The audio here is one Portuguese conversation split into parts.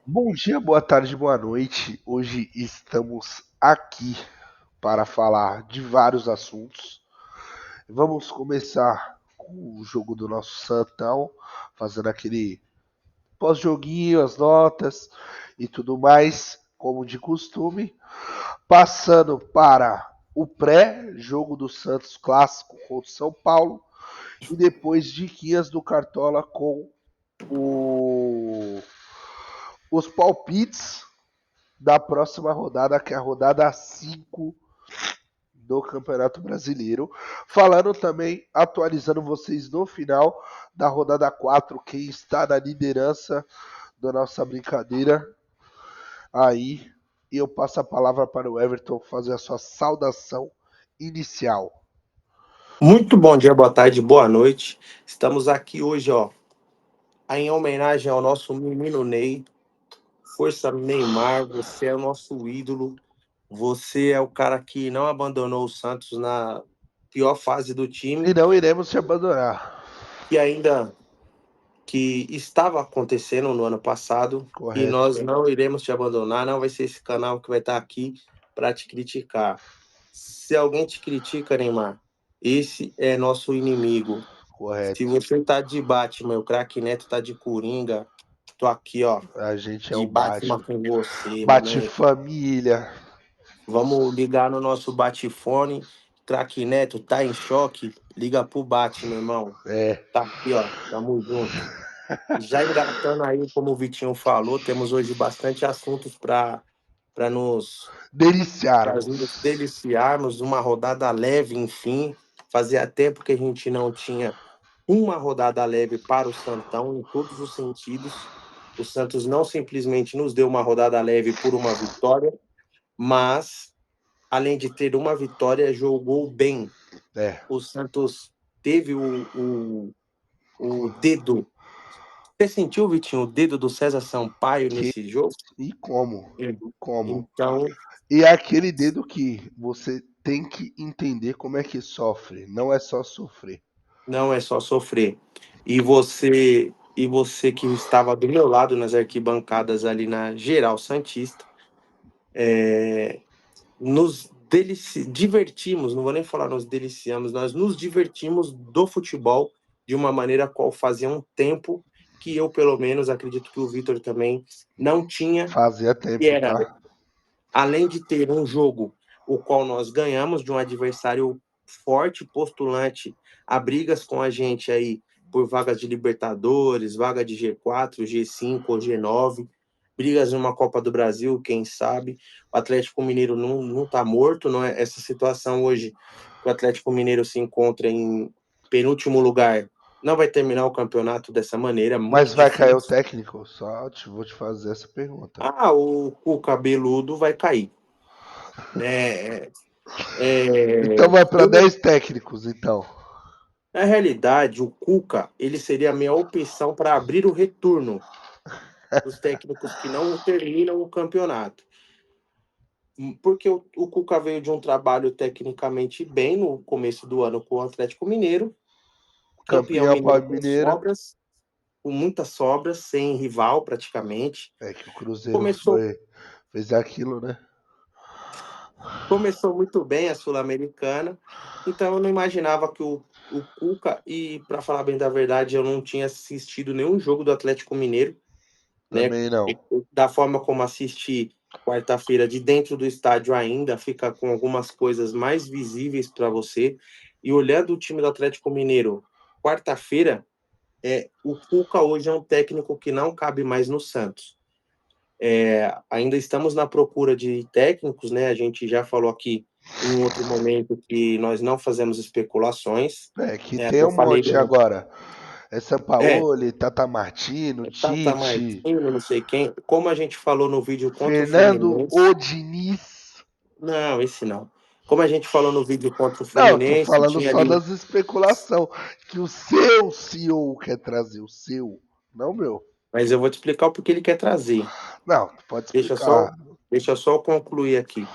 Bom dia, boa tarde, boa noite. Hoje estamos aqui para falar de vários assuntos. Vamos começar com o jogo do nosso Santão, fazendo aquele pós-joguinho, as notas e tudo mais, como de costume. Passando para o pré-jogo do Santos clássico contra o São Paulo e depois diquinhas do Cartola com o... os palpites da próxima rodada, que é a rodada 5 do Campeonato Brasileiro. Falando também, atualizando vocês no final da rodada 4, quem está na liderança da nossa brincadeira aí. E eu passo a palavra para o Everton fazer a sua saudação inicial. Muito bom dia, boa tarde, boa noite. Estamos aqui hoje, em homenagem ao nosso menino Ney. Força Neymar, você é o nosso ídolo. Você é o cara que não abandonou o Santos na pior fase do time, E não iremos te abandonar. que ainda que estava acontecendo no ano passado, e Correto. nós não iremos te abandonar. Não vai ser esse canal que vai estar aqui para te criticar. Se alguém te critica, Neymar, esse é nosso inimigo. Se Correto. você tá de Batman, o craque Neto tá de Coringa, tô aqui, A gente é de o Batman Batman. com você, Bate moleque. família. Vamos ligar no nosso Batifone. Craque Neto tá em choque? Liga pro Batman, irmão. É. Tá aqui, tamo junto. Já engatando aí, como o Vitinho falou, temos hoje bastante assuntos para nos para nos Deliciarmos. deliciarmos, uma rodada leve, enfim. Fazia tempo que a gente não tinha uma rodada leve para o Santão, em todos os sentidos. O Santos não simplesmente nos deu uma rodada leve por uma vitória, mas, além de ter uma vitória, jogou bem. É. O Santos teve o dedo. Você sentiu, Vitinho, o dedo do César Sampaio Que nesse jogo? e como? Como? Então, E é aquele dedo que você tem que entender como é que sofre, não é só sofrer. não é só sofrer. E você que estava do meu lado nas arquibancadas ali na Geral Santista, nos divertimos, não vou nem falar nos deliciamos, nós nos divertimos do futebol de uma maneira qual fazia um tempo que eu, pelo menos, acredito que o Vitor também não tinha, Fazia que tempo, era, tá? além de ter um jogo o qual nós ganhamos de um adversário forte, postulante a brigas com a gente aí por vagas de Libertadores, vaga de G4, G5 ou G9, brigas numa Copa do Brasil, quem sabe. O Atlético Mineiro não tá morto, não é? Essa situação hoje que o Atlético Mineiro se encontra em penúltimo lugar não vai terminar o campeonato dessa maneira, Mas muito vai cair o difícil. técnico? Vou te fazer essa pergunta. O cabeludo vai cair, né? Então vai para Eu não, 10 técnicos, então. na realidade, o Cuca ele seria a minha opção para abrir o retorno dos técnicos que não terminam o campeonato. Porque o Cuca veio de um trabalho tecnicamente bem no começo do ano com o Atlético Mineiro, campeão Campeão mineiro Paulo Mineiro. com muitas sobras, sem rival praticamente. É que o Cruzeiro Começou, fez aquilo, né? começou muito bem a Sul-Americana, então eu não imaginava que o Cuca, e para falar bem da verdade, eu não tinha assistido nenhum jogo do Atlético Mineiro, né? Também não. Da forma como assisti quarta-feira de dentro do estádio ainda, fica com algumas coisas mais visíveis para você. E olhando o time do Atlético Mineiro, quarta-feira, o Cuca hoje é um técnico que não cabe mais no Santos. Ainda estamos na procura de técnicos, né? A gente já falou aqui em um outro momento que nós não fazemos especulações, É que né? tem Até um falei, monte agora. É é, Sampaoli, Tata Martino, Tata Tite, Martino, não sei quem, como a gente falou no vídeo contra o Fernando Fluminense. Odiniz. Não, esse não. Como a gente falou no vídeo contra o Não, eu tô Fluminense, falando tinha só ali. das especulação que o seu CEO quer trazer, o seu, não o meu. Mas eu vou te explicar o porquê ele quer trazer. Não, pode Deixa só, explicar. deixa só eu concluir aqui.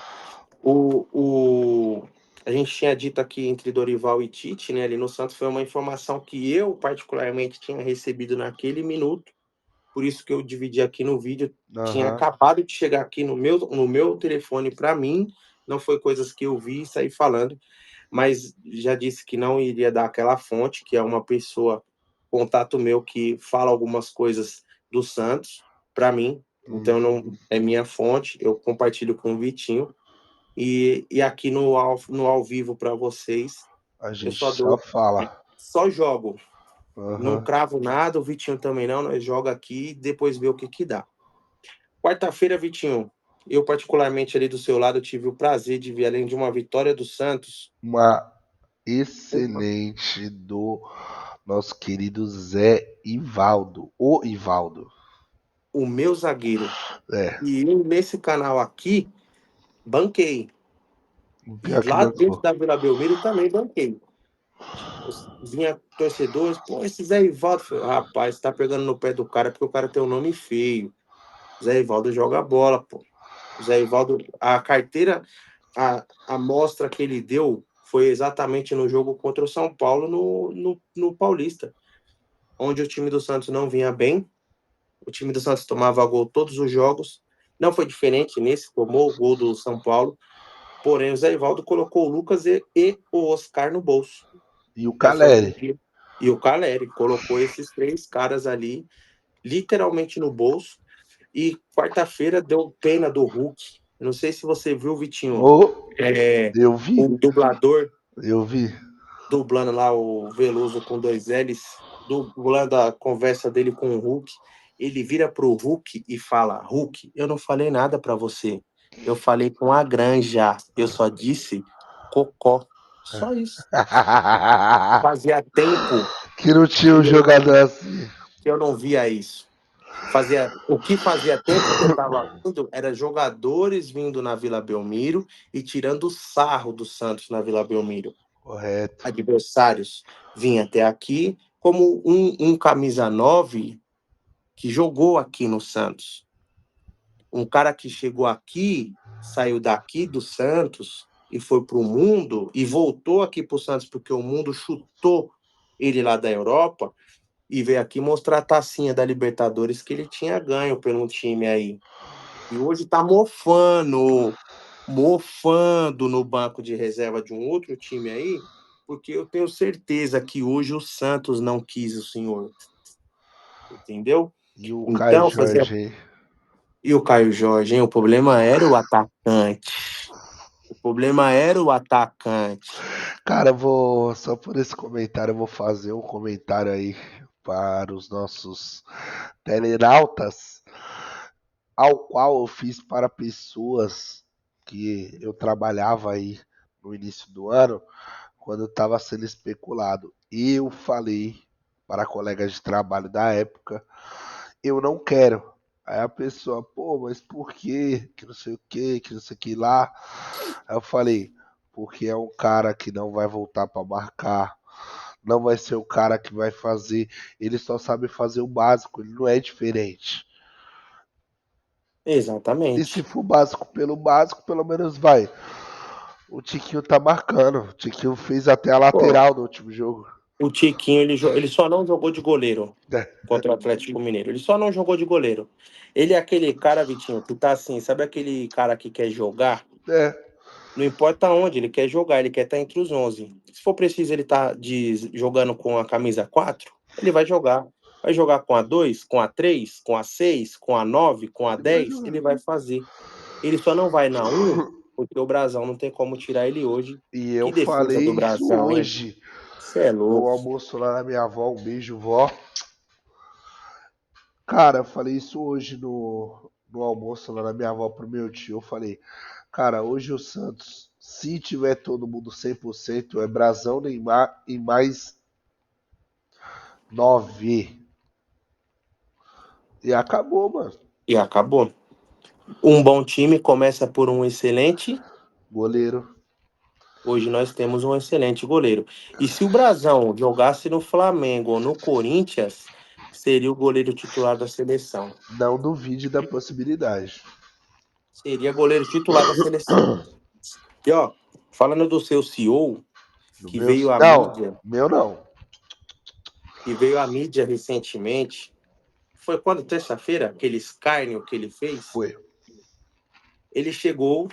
O, o, a gente tinha dito aqui entre Dorival e Tite, né, ali no Santos, foi uma informação que eu, particularmente, tinha recebido naquele minuto, por isso que eu dividi aqui no vídeo. Tinha Aham. acabado de chegar aqui no meu telefone para mim, não foi coisas que eu vi e saí falando, mas já disse que não iria dar aquela fonte, que é uma pessoa, contato meu, que fala algumas coisas do Santos para mim, então não é minha fonte, eu compartilho com o Vitinho, e aqui no ao vivo para vocês, A eu gente só só dou, fala. só jogo, não Aham. cravo nada, o Vitinho também não, nós joga aqui e depois vê o que que dá. Quarta-feira, Vitinho, eu particularmente ali do seu lado tive o prazer de ver, além de uma vitória do Santos, Uma excelente do nosso querido Zé Ivaldo. O Ivaldo. o meu zagueiro. É, E eu, nesse canal aqui, banquei. E pior que lá dentro bancou. da Vila Belmiro também banquei. Vinha torcedores, pô, esse Zé Ivaldo. Falei, rapaz, tá pegando no pé do cara porque o cara tem um nome feio. Zé Ivaldo joga bola, pô. O Zé Ivaldo, a carteira, a amostra que ele deu foi exatamente no jogo contra o São Paulo no Paulista, onde o time do Santos não vinha bem. O time do Santos tomava gol todos os jogos. Não foi diferente nesse, tomou o gol do São Paulo. Porém, o Zé Ivaldo colocou o Lucas e o Oscar no bolso. E o Essa foi Caleri. e o Caleri colocou esses três caras ali, literalmente no bolso. E quarta-feira deu pena do Hulk. Eu não sei se você viu, Vitinho, Oh, é, eu vi, o dublador eu vi. dublando lá o Veloso com dois L's, dublando a conversa dele com o Hulk. Ele vira pro Hulk e fala: Hulk, eu não falei nada para você. Eu falei com a Granja. Eu só disse cocó. Só isso. Fazia tempo Que não tinha um que jogador assim. eu não via isso. O que fazia tempo que eu estava vendo era jogadores vindo na Vila Belmiro e tirando sarro do Santos na Vila Belmiro. Correto. Adversários vinham até aqui, como um camisa 9 que jogou aqui no Santos. Um cara que chegou aqui, saiu daqui do Santos e foi para o mundo e voltou aqui para o Santos porque o mundo chutou ele lá da Europa e veio aqui mostrar a tacinha da Libertadores que ele tinha ganho pelo time aí. E hoje tá mofando no banco de reserva de um outro time aí, porque eu tenho certeza que hoje o Santos não quis o senhor, entendeu? E o Caio Então, fazia. Jorge, hein? E o Caio Jorge, hein? O problema era o atacante. O problema era o atacante. Cara, eu vou. Só por esse comentário, eu vou fazer um comentário aí para os nossos telenautas, ao qual eu fiz para pessoas que eu trabalhava aí no início do ano, quando estava sendo especulado. Eu falei para colegas de trabalho da época, eu não quero. Aí a pessoa, pô, mas por quê? Que não sei o que não sei o que lá. Aí eu falei, porque é um cara que não vai voltar para marcar, não vai ser o cara que vai fazer, ele só sabe fazer o básico, ele não é diferente. E se Exatamente. for básico, pelo menos vai. O Tiquinho tá marcando. O Tiquinho fez até a Pô, lateral no último jogo. o Tiquinho, ele só não jogou de goleiro contra o Atlético Mineiro. Ele só não jogou de goleiro. Ele é aquele cara, Vitinho, que tá assim, sabe aquele cara que quer jogar? É, Não importa onde, ele quer jogar, ele quer estar entre os 11. Se for preciso ele estar jogando com a camisa 4, ele vai jogar. Vai jogar com a 2, com a 3, com a 6, com a 9, com a ele vai 10, jogar. ele vai fazer. Ele só não vai na 1, porque o Brasão não tem como tirar ele hoje. E eu Que defesa do falei isso Brasão, hein? hoje Você é no louco. almoço lá na minha avó. Um beijo, vó. Cara, eu falei isso hoje no almoço lá na minha avó pro meu tio. Eu falei, cara, hoje o Santos, se tiver todo mundo 100%, é Brasão, Neymar e mais 9. E acabou, mano. E acabou. Um bom time começa por um excelente. Goleiro. Hoje nós temos um excelente goleiro. E se o Brasão jogasse no Flamengo ou no Corinthians, seria o goleiro titular da seleção. Não duvide da possibilidade. Seria goleiro titular da seleção. E ó, falando do seu CEO, No que meu. veio à Não, mídia, meu não. que veio à mídia recentemente, foi quando? Terça-feira? Aquele escárnio que ele fez? Foi. Ele chegou,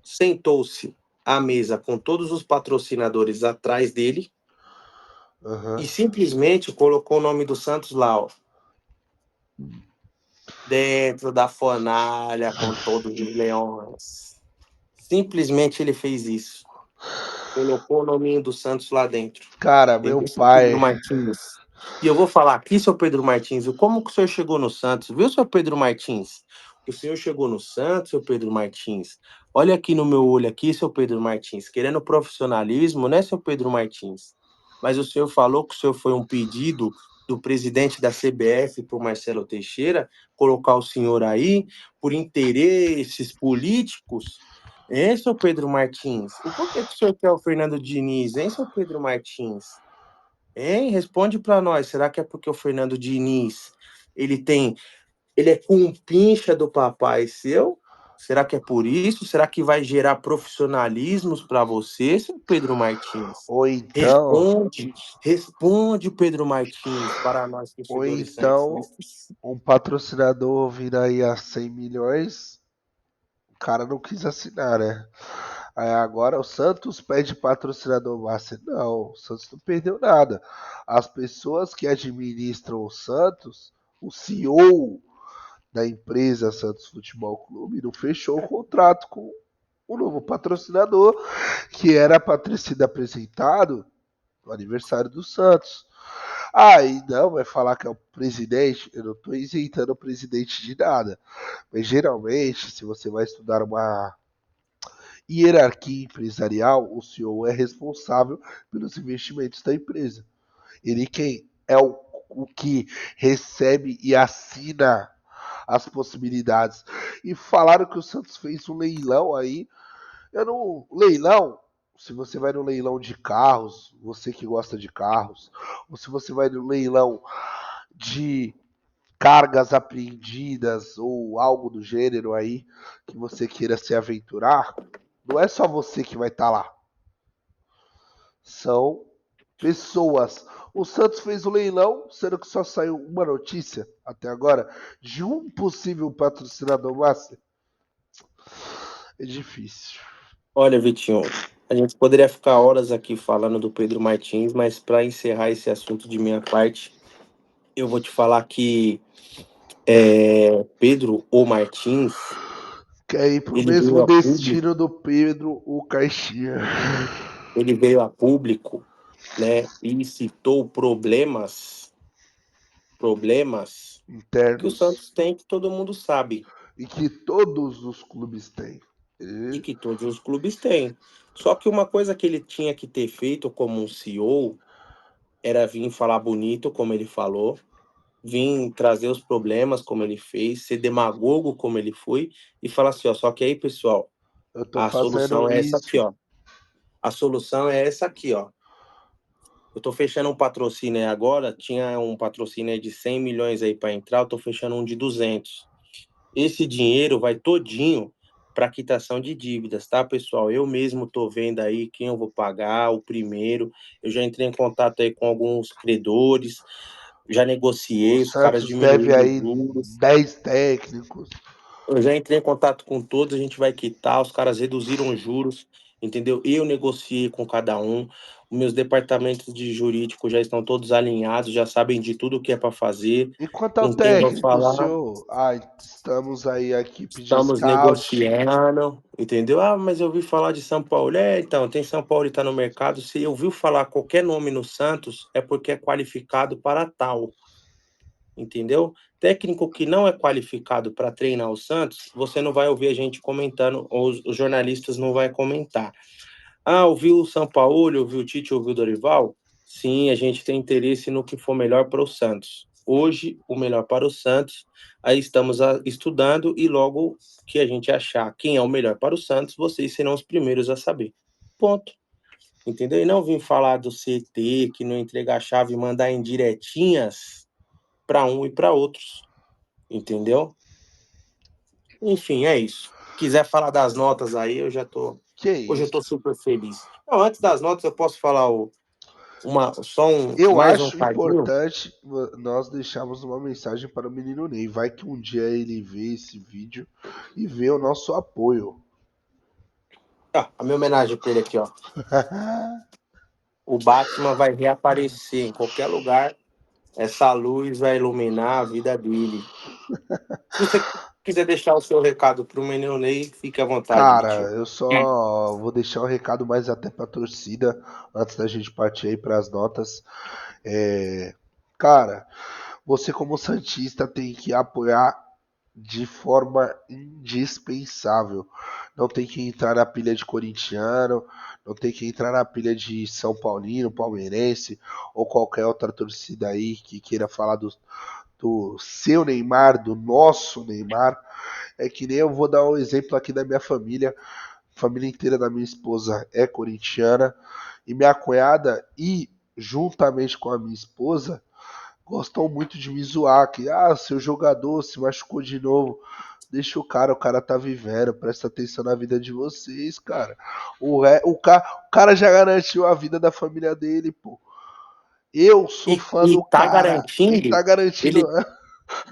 sentou-se à mesa com todos os patrocinadores atrás dele Aham. e simplesmente colocou o nome do Santos lá, ó. Dentro da fornalha com todos os leões. Simplesmente ele fez isso. Colocou o nominho do Santos lá dentro. Cara, meu Entendeu, seu Pedro pai. Martins? E eu vou falar aqui, seu Pedro Martins, como que o senhor chegou no Santos, viu, seu Pedro Martins? O senhor chegou no Santos, seu Pedro Martins. Olha aqui no meu olho aqui, seu Pedro Martins, querendo profissionalismo, né, seu Pedro Martins? Mas o senhor falou que o senhor foi um pedido do presidente da CBF para o Marcelo Teixeira colocar o senhor aí por interesses políticos. Hein, seu Pedro Martins? E por que que o senhor quer o Fernando Diniz, hein, seu Pedro Martins? Hein? Responde para nós. Será que é porque o Fernando Diniz ele tem, ele é compincha do papai seu? Será que é por isso? Será que vai gerar profissionalismos para você, seu Pedro Martins? Ou então, Responde, responde, Pedro Martins, para nós ou torcedores então, santistas. um patrocinador vir aí a 100 milhões, o cara não quis assinar, né? Aí agora o Santos pede patrocinador máximo. Não, o Santos não perdeu nada. As pessoas que administram o Santos, o CEO da empresa Santos Futebol Clube, não fechou o contrato com o novo patrocinador, que era para ter sido apresentado no aniversário do Santos. Aí não, vai falar que é o presidente. Eu não estou isentando o presidente de nada. Mas geralmente, se você vai estudar uma hierarquia empresarial, o CEO é responsável pelos investimentos da empresa. Ele quem é o que recebe e assina as possibilidades. E falaram que o Santos fez um leilão aí. Eu não. Leilão, se você vai no leilão de carros, você que gosta de carros, ou se você vai no leilão de cargas apreendidas ou algo do gênero aí que você queira se aventurar, não é só você que vai estar lá. São pessoas. O Santos fez o leilão, sendo que só saiu uma notícia até agora de um possível patrocinador master. É difícil. Olha, Vitinho, a gente poderia ficar horas aqui falando do Pedro Martins, mas para encerrar esse assunto de minha parte, eu vou te falar que Pedro ou Martins, Quer ir pro ele mesmo veio a público, destino do Pedro, o Caixinha. ele veio a público, né, e citou problemas que o Internos Santos tem, que todo mundo sabe, e que todos os clubes têm. e E que todos os clubes têm. Só que uma coisa que ele tinha que ter feito como um CEO era vir falar bonito, como ele falou, vir trazer os problemas, como ele fez, ser demagogo, como ele foi, e falar assim, ó, só que aí, pessoal, eu tô a solução fazendo é essa isso. aqui, ó. A solução é essa aqui, ó. Eu tô fechando um patrocínio aí agora, tinha um patrocínio aí de 100 milhões aí para entrar, eu tô fechando um de 200. Esse dinheiro vai todinho para quitação de dívidas, tá, pessoal? Eu mesmo tô vendo aí quem eu vou pagar, o primeiro. Eu já entrei em contato aí com alguns credores, já O negociei, os caras Santos deve diminuíram os aí juros. 10 técnicos. Eu já entrei em contato com todos, a gente vai quitar, os caras reduziram os juros, entendeu? Eu negociei com cada um, os meus departamentos de jurídico já estão todos alinhados, já sabem de tudo o que é para fazer, E quanto ao com quem vai técnico, falar, senhor? Ah, estamos aí a equipe de estamos scout. negociando, entendeu? Ah, mas eu ouvi falar de São Paulo. Então, tem São Paulo e está no mercado, se ouviu falar qualquer nome no Santos, é porque é qualificado para tal. Entendeu? Técnico que não é qualificado para treinar o Santos, você não vai ouvir a gente comentando, ou os jornalistas não vai comentar. Ah, ouviu o São Paulo, ouviu o Tite, ouviu o Dorival? Sim, a gente tem interesse no que for melhor para o Santos. Hoje, o melhor para o Santos, aí estamos estudando e logo que a gente achar quem é o melhor para o Santos, vocês serão os primeiros a saber. Ponto. Entendeu? E não vim falar do CT, que não entrega a chave e mandar indiretinhas para um e para outros, entendeu? Enfim, é isso. Quiser falar das notas aí, eu já tô. Que Hoje eu isso? tô super feliz. Não, antes das notas, eu posso falar o. Eu mais um acho cadinho. importante nós deixarmos uma mensagem para o menino Ney. Vai que um dia ele vê esse vídeo e vê o nosso apoio. A minha homenagem para ele aqui, ó. O Batman vai reaparecer em qualquer lugar. Essa luz vai iluminar a vida dele. Se você quiser deixar o seu recado pro menino Ney, fique à vontade, Cara, Vitinho. eu só vou deixar um recado mais até pra torcida antes da gente partir aí pras notas. É, cara, você como santista tem que apoiar de forma indispensável. Não tem que entrar na pilha de corintiano, não tem que entrar na pilha de São Paulino, palmeirense ou qualquer outra torcida aí que queira falar do seu Neymar, do nosso Neymar. É que nem eu vou dar um exemplo aqui da minha família. A família inteira da minha esposa é corintiana e minha cunhada e juntamente com a minha esposa gostam muito de me zoar, que seu jogador se machucou de novo. Deixa o cara tá vivendo, presta atenção na vida de vocês, cara. O cara já garantiu a vida da família dele, pô. Eu sou fã E do tá cara e tá garantindo, garantindo. ele,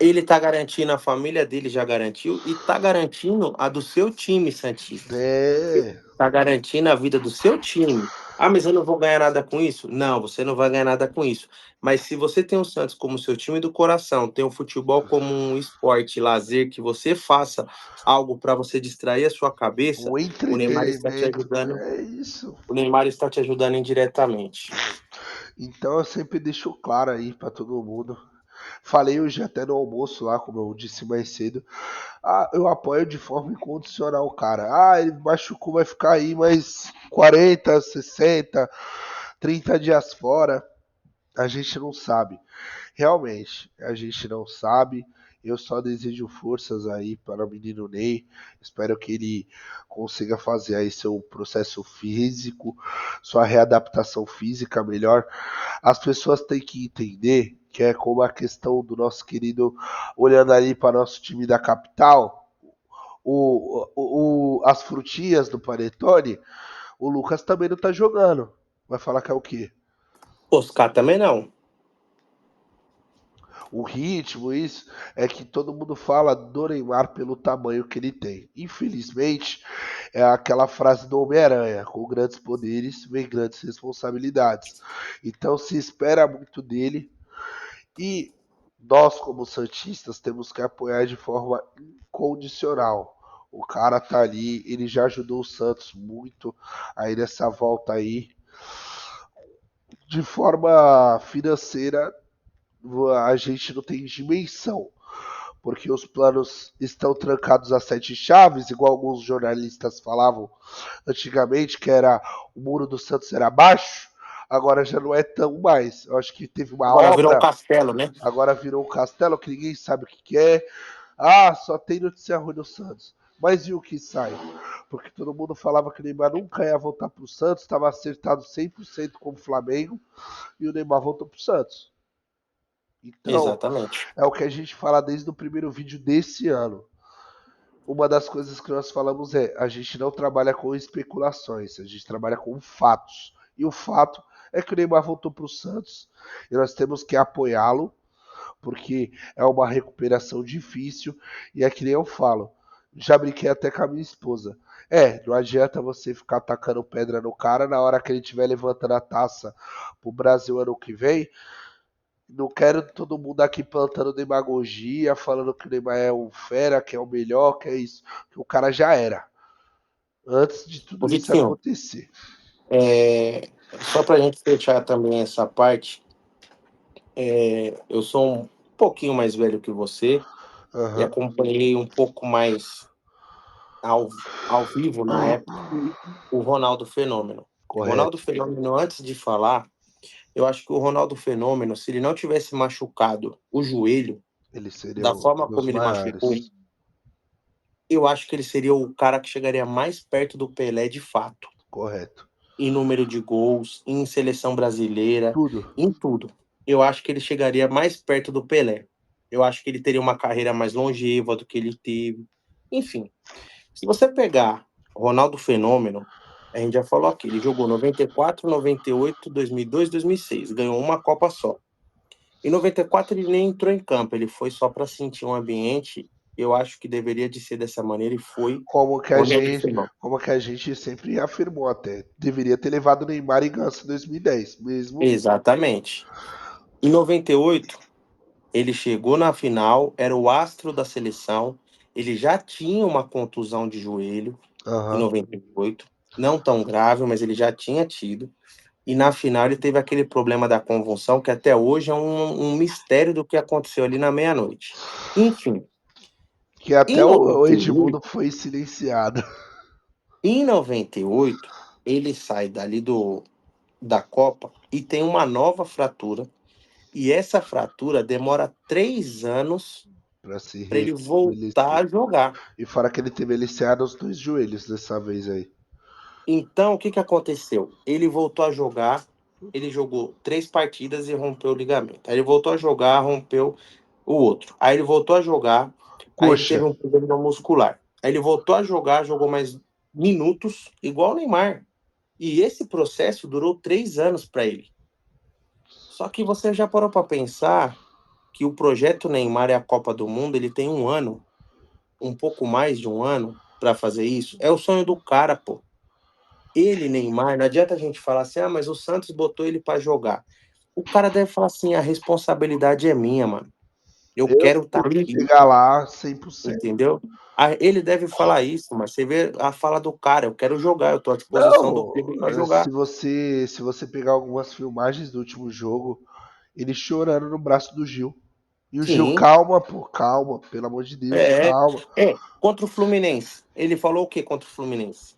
ele tá garantindo, a família dele já garantiu, e tá garantindo a do seu time, Santista. É, Tá garantindo a vida do seu time. Ah, mas eu não vou ganhar nada com isso? Não, você não vai ganhar nada com isso. Mas se você tem o Santos como seu time do coração, tem o futebol como um esporte, lazer, que você faça algo para você distrair a sua cabeça, o o Neymar está te entretenimento. ajudando. É isso. O Neymar está te ajudando indiretamente. Então eu sempre deixo claro aí pra todo mundo. Falei hoje até no almoço lá, como eu disse mais cedo. Eu apoio de forma incondicional, cara. Ele machucou, vai ficar aí mais 40, 60, 30 dias fora. A gente não sabe. Realmente, a gente não sabe. Eu só desejo forças aí para o menino Ney. Espero que ele consiga fazer aí seu processo físico, sua readaptação física melhor. As pessoas têm que entender que é como a questão do nosso querido, olhando ali para nosso time da capital, as frutinhas do Panetone, o Lucas também não tá jogando. Vai falar que é o quê? Oscar também não. O ritmo, isso, é que todo mundo fala do Neymar pelo tamanho que ele tem. Infelizmente, é aquela frase do Homem-Aranha: com grandes poderes vem grandes responsabilidades. Então se espera muito dele e nós, como Santistas, temos que apoiar de forma incondicional. O cara tá ali, ele já ajudou o Santos muito aí nessa volta aí. De forma financeira, a gente não tem dimensão, porque os planos estão trancados a sete chaves, igual alguns jornalistas falavam antigamente, que era o muro do Santos era baixo, agora já não é tão mais. Eu acho que teve uma Agora virou um obra, castelo, né? agora virou um castelo que ninguém sabe o que é. Só tem notícia ruim no Santos. Mas e o que sai? Porque todo mundo falava que o Neymar nunca ia voltar pro Santos, estava acertado 100% com o Flamengo, e o Neymar voltou pro Santos. Então, Exatamente. é o que a gente fala desde o primeiro vídeo desse ano. Uma das coisas que nós falamos é: a gente não trabalha com especulações, a gente trabalha com fatos. E o fato é que o Neymar voltou para o Santos e nós temos que apoiá-lo, porque é uma recuperação difícil. E é que nem eu falo, já brinquei até com a minha esposa. Não adianta você ficar atacando pedra no cara na hora que ele estiver levantando a taça pro Brasil ano que vem. Não quero todo mundo aqui plantando demagogia, falando que o Neymar é um fera, que é o melhor, que é isso. Que o cara já era. Antes de Ô, tudo isso Vitinho, acontecer. só para a gente fechar também essa parte, eu sou um pouquinho mais velho que você e Aham. acompanhei um pouco mais ao, ao vivo na época o Ronaldo Fenômeno. O Ronaldo Correto. Fenômeno, antes de falar, eu acho que o Ronaldo Fenômeno, se ele não tivesse machucado o joelho, Ele seria da um forma dos como ele machucou, maiores. eu acho que ele seria o cara que chegaria mais perto do Pelé de fato. Correto. Em número de gols, em seleção brasileira, Tudo. em tudo. Eu acho que ele chegaria mais perto do Pelé. Eu acho que ele teria uma carreira mais longeva do que ele teve. Enfim, se você pegar Ronaldo Fenômeno, A gente já falou aqui, ele jogou 94, 98, 2002, 2006, ganhou uma Copa só. Em 94 ele nem entrou em campo, ele foi só para sentir um ambiente. Eu acho que deveria de ser dessa maneira e foi Como que a onde ele gente, firmou. como que a gente sempre afirmou até. Deveria ter levado o Neymar e Ganso em 2010, mesmo. Exatamente. Em 98, ele chegou na final, era o astro da seleção, ele já tinha uma contusão de joelho em Aham. 98, não tão grave, mas ele já tinha tido. E na final ele teve aquele problema da convulsão, que até hoje é um mistério do que aconteceu ali na meia-noite. Enfim, Que até em o 98, Edmundo foi silenciado. em 98 ele sai dali da Copa e tem uma nova fratura. E essa fratura demora 3 anos Pra se para ele voltar restabelecer. a jogar. E fora que ele teve LCA nos dois joelhos dessa vez aí. Então, o que que aconteceu? Ele voltou a jogar, ele jogou 3 partidas e rompeu o ligamento. Aí ele voltou a jogar, rompeu o outro. Aí ele voltou a jogar, aí ele Coxa. teve um problema muscular. Aí ele voltou a jogar, jogou mais minutos, igual o Neymar. E esse processo durou 3 anos para ele. Só que você já parou para pensar que o projeto Neymar e a Copa do Mundo, ele tem 1 ano, um pouco mais de 1 ano para fazer isso? É o sonho do cara, pô. Ele, Neymar, não adianta a gente falar assim: "Ah, mas o Santos botou ele para jogar". O cara deve falar assim: "A responsabilidade é minha, mano. Eu Eu quero estar tenho que aqui", chegar lá 100%. entendeu? Ele deve falar isso, mas você vê a fala do cara: "Eu quero jogar, eu tô à disposição do Não, clube para se jogar". você pegar algumas filmagens do último jogo, ele chorando no braço do Gil. E o Gil, Sim, calma, pô, calma, pelo amor de Deus, é. calma. Contra o Fluminense, ele falou o quê contra o Fluminense?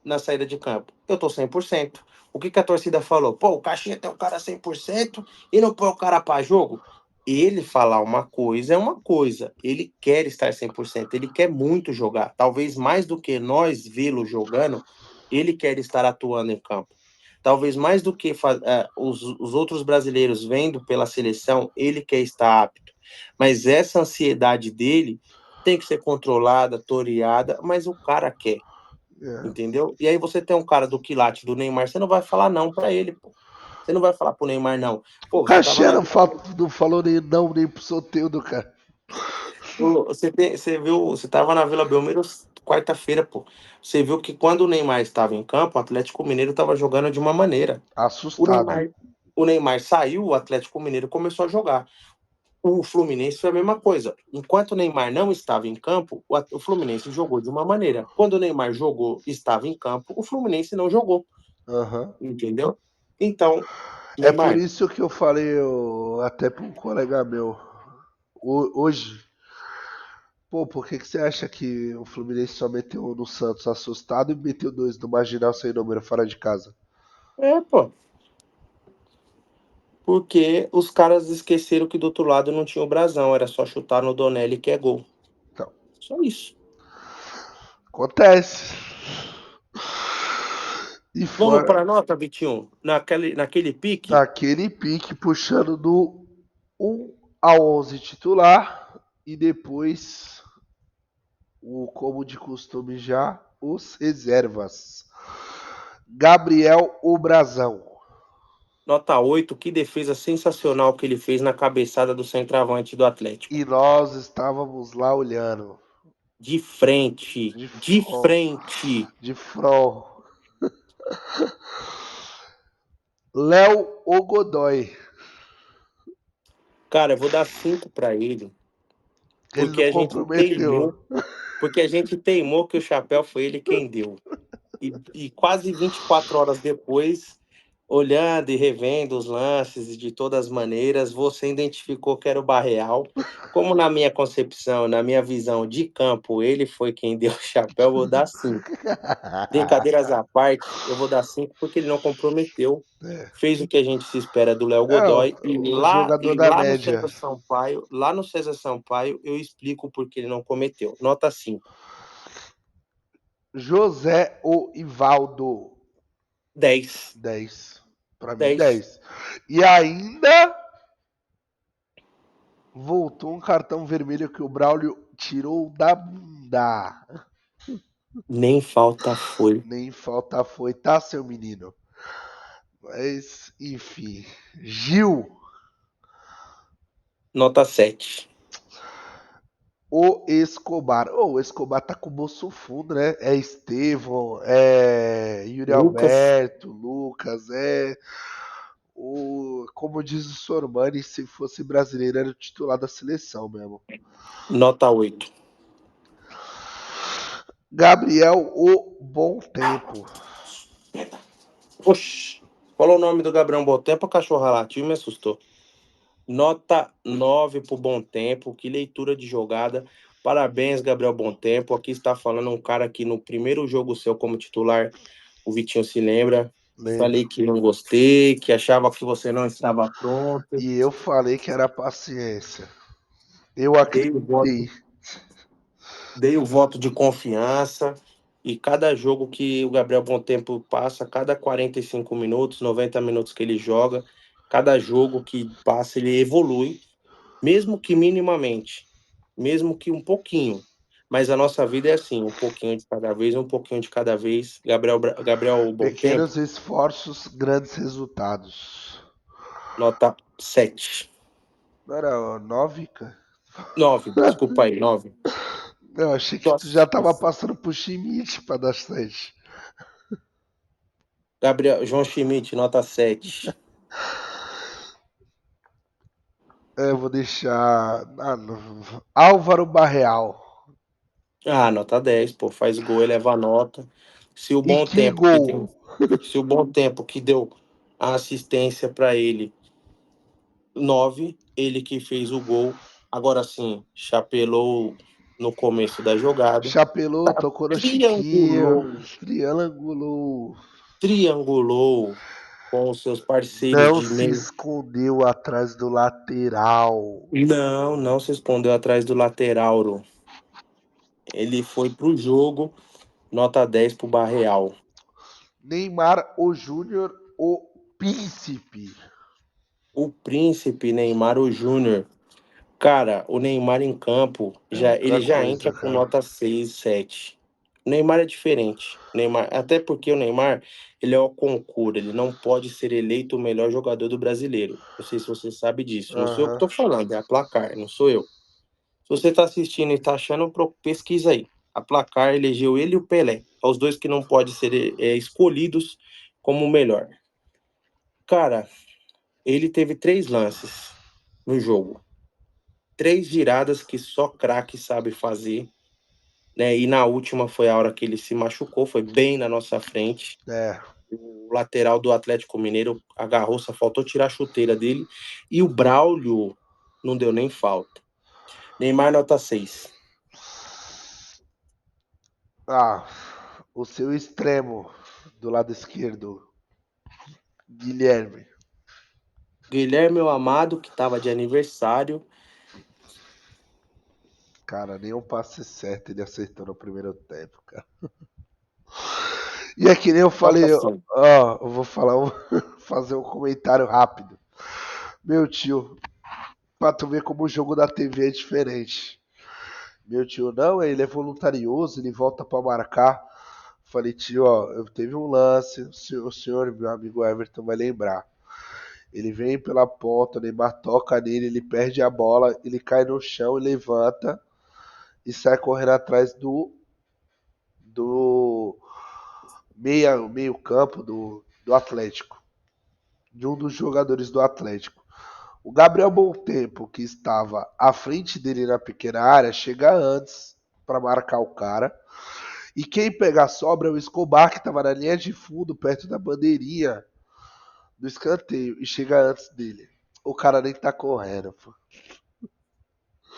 Na saída de campo: "Eu tô 100%". O que que a torcida falou? "Pô, o Caixinha tem o cara 100% e não põe o cara para jogo". Ele falar uma coisa é uma coisa, ele quer estar 100%, ele quer muito jogar, talvez mais do que nós vê-lo jogando, ele quer estar atuando em campo. Talvez mais do que os outros brasileiros vendo pela seleção, ele quer estar apto. Mas essa ansiedade dele tem que ser controlada, toreada, mas o cara quer. É. Entendeu? E aí você tem um cara do quilate do Neymar, você não vai falar não pra ele, pô. Você não vai falar pro Neymar não. O Pô, você estava Caixinha na não, Vila não falou nem não, nem pro Soteldo, cara. você viu, você estava na Vila Belmiro quarta-feira, pô. Você viu que quando o Neymar estava em campo, o Atlético Mineiro estava jogando de uma maneira. O Assustado. Neymar o Neymar saiu, o Atlético Mineiro começou a jogar. O Fluminense foi a mesma coisa. Enquanto o Neymar não estava em campo, o Fluminense jogou de uma maneira. Quando o Neymar jogou, estava em campo, o Fluminense não jogou, Aham. entendeu? Então, É por Neymar, isso que eu falei até pra um colega meu hoje. Pô, por que você acha que o Fluminense só meteu no Santos assustado e meteu dois no Marginal sem número fora de casa? pô, porque os caras esqueceram que do outro lado não tinha o brasão, era só chutar no Donelli que é gol. Então, Só isso. acontece. E Vamos fora para nota, Vitinho? Naquele pique? daquele pique puxando do 1 ao 11 titular e depois, como de costume já, os reservas. Gabriel o Brasão. Nota 8. Que defesa sensacional que ele fez na cabeçada do centroavante do Atlético. E nós estávamos lá olhando. De frente, De de front. frente. De front. Léo o Godoy. Cara, eu vou dar 5 para ele, Ele porque não a gente comprometeu. teimou, que o chapéu foi ele quem deu. E quase 24 horas depois, olhando e revendo os lances de todas as maneiras, você identificou que era o Barreal. Como na minha concepção, na minha visão de campo, ele foi quem deu o chapéu, eu vou dar 5. Brincadeiras à parte, eu vou dar 5 porque ele não comprometeu. É. Fez o que a gente se espera do Léo É, Godoy o jogador e da lá no média. César Sampaio, eu explico porque ele não cometeu. Nota 5. José o Ivaldo. 10. 10. Pra mim, 10. 10. E ainda voltou um cartão vermelho que o Braulio tirou da bunda. Nem falta foi. Nem falta foi, tá, seu menino? Mas, enfim. Gil, Nota 7. o Escobar. O Escobar tá com o bolso fundo, né? É Estevão, é Yuri Lucas, Alberto, Lucas, é. Como diz o Sormani, se fosse brasileiro, era o titular da seleção mesmo. nota 8. Gabriel, o Bom Tempo. Oxi. Falou o nome do Gabriel Botempo, a cachorra latiu e me assustou. Nota 9 pro Bom Tempo. Que leitura de jogada. Parabéns, Gabriel Bom Tempo. Aqui está falando um cara que no primeiro jogo seu como titular, o Vitinho se lembra. Lembro. Falei que não gostei, que achava que você não estava pronto. E eu falei que era paciência. Eu Dei o voto, acreditei. dei o voto de confiança. E cada jogo que o Gabriel Bom Tempo passa, cada 45 minutos, 90 minutos que ele joga, cada jogo que passa, ele evolui, mesmo que minimamente, mesmo que um pouquinho. Mas a nossa vida é assim, um pouquinho de cada vez, um pouquinho de cada vez. Gabriel Bom Tempo, Pequenos esforços, grandes resultados. nota 7. Não era 9, cara? 9, desculpa aí, 9. Eu achei que tu já Nossa. tava passando pro Schmidt pra dar 7. João Schmidt, nota 7. Eu vou deixar. Álvaro Barreal. Ah, nota 10, pô, faz gol, eleva a nota. Se o E bom que tempo que tem, gol! se o bom tempo que deu a assistência para ele, 9, ele que fez o gol. Agora sim, chapelou no começo da jogada, Chapelou, tocou no Chiquinho. triangulou, Triangulou. triangulou com os seus parceiros Não de se meio. escondeu atrás do lateral. Não, não se escondeu atrás do lateral. Ro. Ele foi pro jogo, nota 10 pro Barreal. Neymar, o Júnior, o Príncipe. O Príncipe Neymar o Júnior. Cara, o Neymar em campo, É ele outra já coisa, entra com cara. nota 6, 7. O Neymar é diferente. Neymar, até porque o Neymar, ele é o concurso, ele não pode ser eleito o melhor jogador do brasileiro. Não sei se você sabe disso. Não sou eu que Aham. tô falando, é a Placar, não sou eu. Se você tá assistindo e tá achando, pesquisa aí. A Placar elegeu ele e o Pelé. São os dois que não podem ser escolhidos como o melhor. Cara, ele teve 3 lances no jogo. 3 giradas que só craque sabe fazer, né? E na última foi a hora que ele se machucou, foi bem na nossa frente. É. O lateral do Atlético Mineiro agarrou, só faltou tirar a chuteira dele. E o Braulio não deu nem falta. Neymar nota 6. Ah, o seu extremo do lado esquerdo, Guilherme. Guilherme o Amado, que estava de aniversário, Cara, nem um passe certo ele acertou no primeiro tempo, cara. E é que nem eu nota falei, 5. ó, eu vou falar fazer um comentário rápido. Meu tio, pra tu ver como o jogo da TV é diferente. Meu tio, não, ele é voluntarioso, ele volta pra marcar. Falei, tio, ó, eu teve um lance, o senhor, meu amigo Everton, vai lembrar. Ele vem pela ponta, o Neymar toca nele, ele perde a bola, ele cai no chão e levanta e sai correndo atrás do meio campo do Atlético, de um dos jogadores do Atlético. O Gabriel Montempo, que estava à frente dele na pequena área, chega antes para marcar o cara. E quem pega a sobra é o Escobar, que estava na linha de fundo, perto da bandeirinha do escanteio, e chega antes dele. O cara nem tá correndo, pô.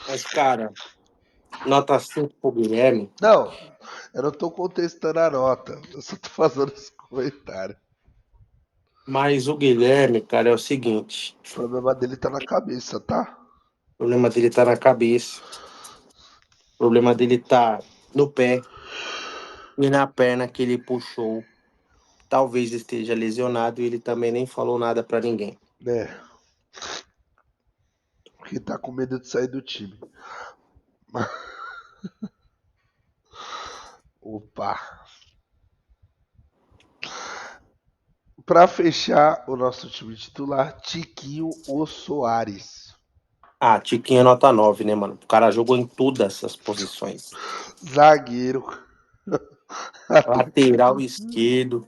Mas, cara, nota 5 pro Guilherme. Não, eu não tô contestando a nota, eu só tô fazendo esse comentário. Mas o Guilherme, cara, é o seguinte: O problema dele tá na cabeça, tá? o problema dele tá na cabeça, o problema dele tá no pé e na perna que ele puxou. Talvez esteja lesionado e ele também nem falou nada pra ninguém. É, que tá com medo de sair do time. Opa. Pra fechar o nosso time titular, Tiquinho O Soares. Ah, Tiquinho é nota 9, né, mano? O cara jogou em todas as posições. Zagueiro. Lateral esquerdo,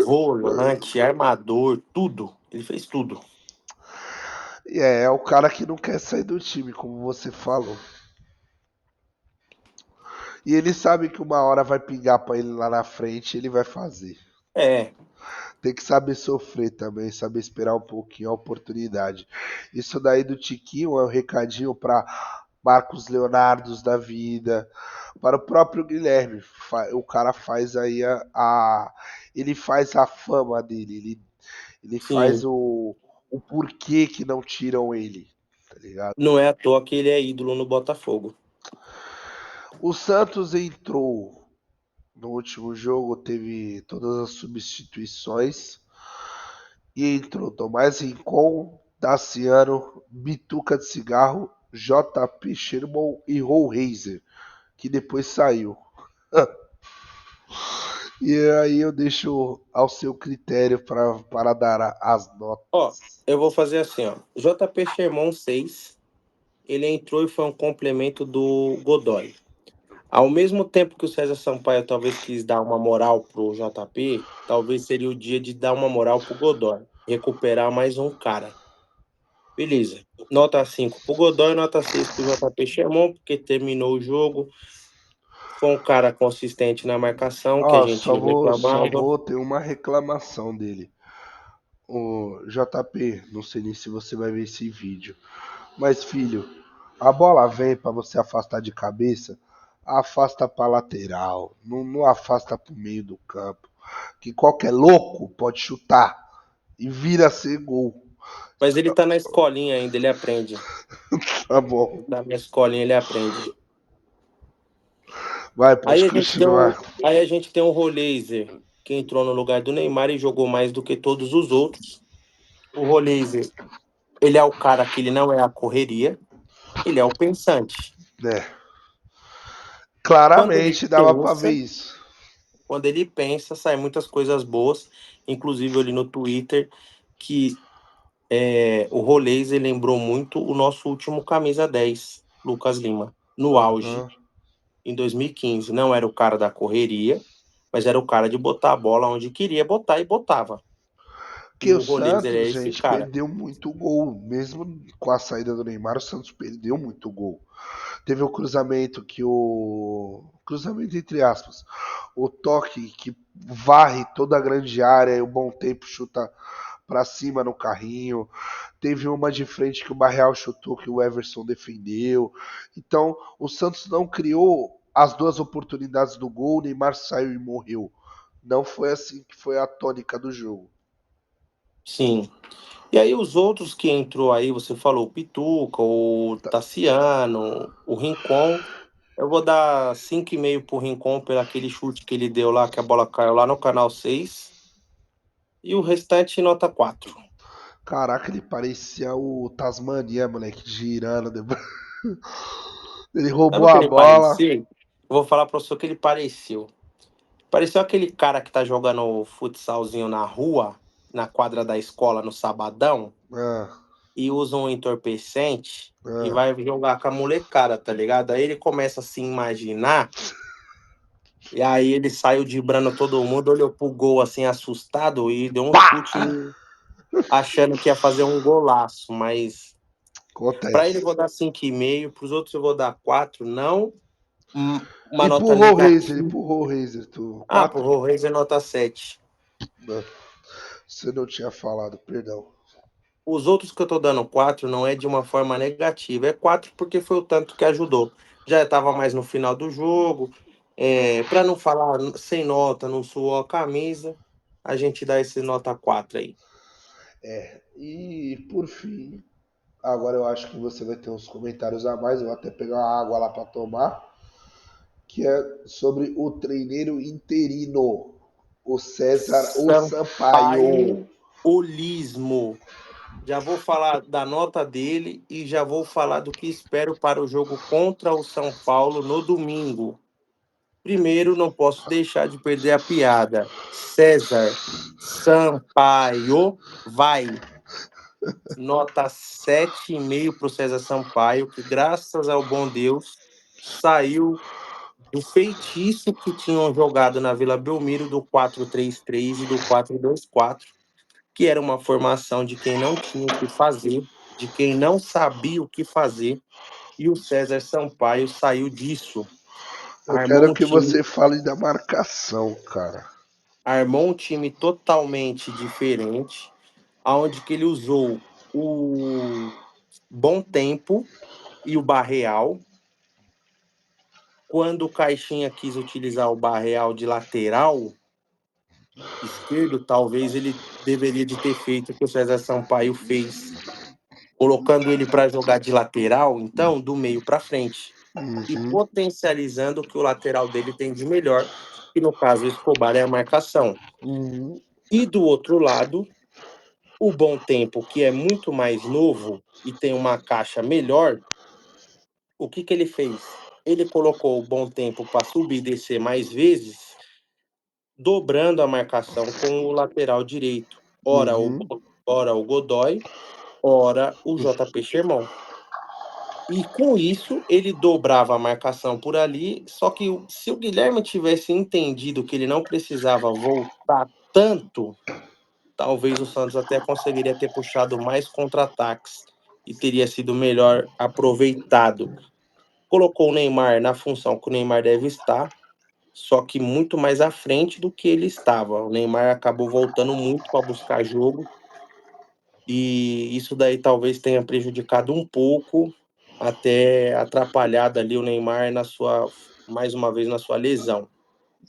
volante, armador, tudo. Ele fez tudo. E é o cara que não quer sair do time, como você falou. E ele sabe que uma hora vai pingar pra ele lá na frente e ele vai fazer. É, Tem que saber sofrer também, saber esperar um pouquinho a oportunidade. Isso daí do Tiquinho é um recadinho para Marcos Leonardos da vida, para o próprio Guilherme. O cara faz aí ele faz a fama dele, ele faz sim. o porquê que não tiram ele, tá ligado? Não é à toa que ele é ídolo no Botafogo. O Santos entrou no último jogo, teve todas as substituições e entrou Tomás Rincon, Daciano, Bituca de Cigarro, JP Sherman e Rollraiser, que depois saiu. E aí eu deixo ao seu critério para dar as Ó, notas. eu vou fazer assim, ó. JP Sherman 6, ele entrou e foi um complemento do Godoy. Ao mesmo tempo que o César Sampaio talvez quis dar uma moral pro JP, talvez seria o dia de dar uma moral pro Godoy. Recuperar mais um cara. Beleza. Nota 5 pro Godoy, nota 6 pro JP Sherman, porque terminou o jogo. Foi um cara consistente na marcação, que a Ó, gente só reclamava. vou ter uma reclamação dele. O JP, não sei nem se você vai ver esse vídeo. Mas, filho, a bola vem para você afastar de cabeça, afasta para lateral, não afasta para o meio do campo. Que qualquer louco pode chutar e vira a ser gol. Mas ele tá na escolinha ainda, ele aprende. Tá bom. Tá na escolinha, ele aprende. Vai, Aí pode a gente tem o, continuar. aí a gente tem o Roleiser, que entrou no lugar do Neymar e jogou mais do que todos os outros. O Roleiser, ele é o cara que ele não é a correria, ele é o pensante. É, Quando ele claramente dava para ver pensa, isso. quando ele pensa, sai muitas coisas boas. Inclusive ali no Twitter, que o Roleiser lembrou muito o nosso último camisa 10, Lucas Lima, no auge, Uhum. em 2015. Não era o cara da correria, mas era o cara de botar a bola onde queria botar e botava. Que E o o Roleiser é Santos, esse gente, cara. perdeu muito gol. Mesmo com a saída do Neymar, o Santos perdeu muito gol. Teve o cruzamento que o. Cruzamento entre aspas. O toque que varre toda a grande área e o bom tempo chuta para cima no carrinho. Teve uma de frente que o Barreal chutou que o Everson defendeu. Então, o Santos não criou as duas oportunidades do gol, o Neymar saiu e morreu. Não foi assim que foi a tônica do jogo. Sim. E aí os outros que entrou aí, você falou o Pituca, o Tassiano, o Rincon. Eu vou dar 5,5 pro Rincon pelo aquele chute que ele deu lá, que a bola caiu lá no canal 6. E o restante nota 4. Caraca, ele parecia o Tasmania, moleque, girando. Ele Sabe roubou o que a ele bola. parecia? Eu vou falar para você o que ele pareceu. Pareceu aquele cara que tá jogando futsalzinho na rua, na quadra da escola no sabadão, Ah, e usa um entorpecente e ah. vai jogar com a molecada, tá ligado? Aí ele começa a se imaginar, e aí ele saiu driblando todo mundo, olhou pro gol assim, assustado, e deu um chute Pá! achando que ia fazer um golaço, mas para ele eu Acontece. vou dar 5,5, para os outros eu vou dar 4, não uma nota Empurrou o Razer, negativa. empurrou o Razer. Tu, Ah, pro 4? Rollraiser nota 7. Não, você não tinha falado, perdão. Os outros que eu tô dando 4 não é de uma forma negativa, é 4 porque foi o tanto que ajudou. Já estava mais no final do jogo, para não falar sem nota, não suou a camisa, a gente dá esse nota 4 aí. E por fim, agora eu acho que você vai ter uns comentários a mais. Eu vou até pegar uma água lá para tomar. Que é sobre o treineiro interino, o César o Sampaio. Sampaio Olismo. Já vou falar da nota dele e já vou falar do que espero para o jogo contra o São Paulo no domingo. Primeiro, não posso deixar de perder a piada. César Sampaio vai. Nota 7,5 para o César Sampaio, que graças ao bom Deus saiu do feitiço que tinham jogado na Vila Belmiro do 4-3-3 e do 4-2-4, que era uma formação de quem não tinha o que fazer, de quem não sabia o que fazer, e o César Sampaio saiu disso. Eu Armou quero um que você time, fale da marcação, cara. armou um time totalmente diferente, aonde que ele usou o Bom Tempo e o Barreal. Quando o Caixinha quis utilizar o Barreal de lateral esquerdo, talvez ele deveria de ter feito o que o César Sampaio fez, colocando ele para jogar de lateral, então, do meio para frente, e Uhum, potencializando o que o lateral dele tem de melhor, que no caso o Escobar é a marcação. uhum, E do outro lado, o Bom Tempo, que é muito mais novo e tem uma caixa melhor, o que que ele fez? Ele colocou o Bom Tempo para subir e descer mais vezes, dobrando a marcação com o lateral direito. uhum. Ora o Godoy, ora o JP Sherman. E com isso, ele dobrava a marcação por ali, só que se o Guilherme tivesse entendido que ele não precisava voltar tanto, talvez o Santos até conseguiria ter puxado mais contra-ataques e teria sido melhor aproveitado. Colocou o Neymar na função que o Neymar deve estar, só que muito mais à frente do que ele estava. O Neymar acabou voltando muito para buscar jogo e isso daí talvez tenha prejudicado um pouco, até atrapalhado ali o Neymar na sua, mais uma vez, na sua lesão.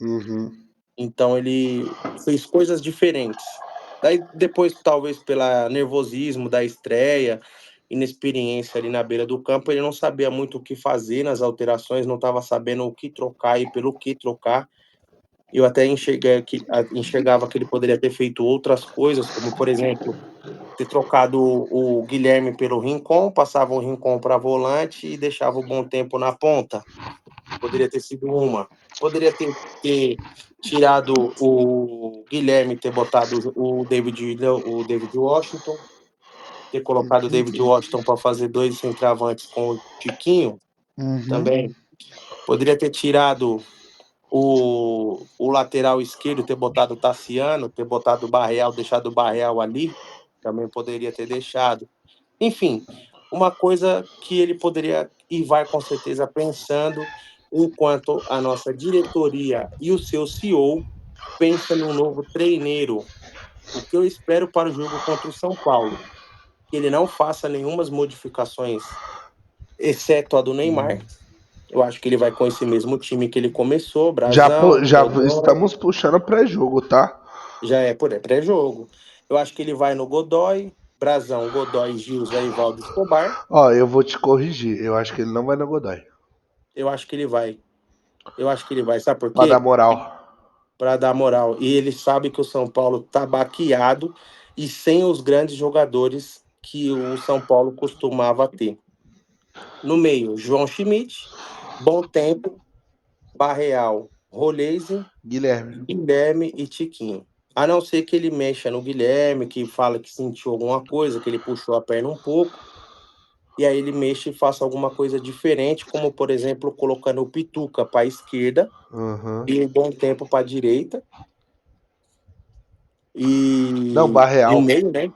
Uhum, Então ele fez coisas diferentes. Daí depois, talvez pela nervosismo da estreia, inexperiência ali na beira do campo, ele não sabia muito o que fazer nas alterações, não estava sabendo o que trocar e pelo que trocar. Eu até enxergava que ele poderia ter feito outras coisas, como por exemplo, ter trocado o Guilherme pelo Rincon, passava o Rincon para volante e deixava o Bom Tempo na ponta. Poderia ter sido uma. Poderia ter tirado o Guilherme, ter botado o David Washington, ter colocado o David Washington para fazer dois centroavantes com o Tiquinho uhum, também. Poderia ter tirado o lateral esquerdo, ter botado o Tassiano, ter botado o Barreal, deixado o Barreal ali, também poderia ter deixado. Enfim, uma coisa que ele poderia e vai com certeza pensando, enquanto a nossa diretoria e o seu CEO pensa no novo treineiro. O que eu espero para o jogo contra o São Paulo, que ele não faça nenhumas modificações, exceto a do Neymar. Eu acho que ele vai com esse mesmo time que ele começou, Brazão, já Godoy, estamos puxando pré-jogo, tá? já é por pré-jogo. Eu acho que ele vai no Godoy, Brazão, Godoy, Gil, Zé Ivaldo, Escobar. Ó, eu vou te corrigir. Eu acho que ele não vai no Godoy. Eu acho que ele vai. Eu acho que ele vai. Sabe por Pra dar quê? moral. Para dar moral. E ele sabe que o São Paulo tá baqueado e sem os grandes jogadores que o São Paulo costumava ter. No meio, João Schmidt, Bom Tempo, Barreal, Roleze, Guilherme. Guilherme e Tiquinho. A não ser que ele mexa no Guilherme, que fala que sentiu alguma coisa, que ele puxou a perna um pouco, e aí ele mexe e faça alguma coisa diferente, como por exemplo, colocando o Pituca para a esquerda Uhum. e o Bom Tempo para a direita, Não, e o Barreal. meio, né?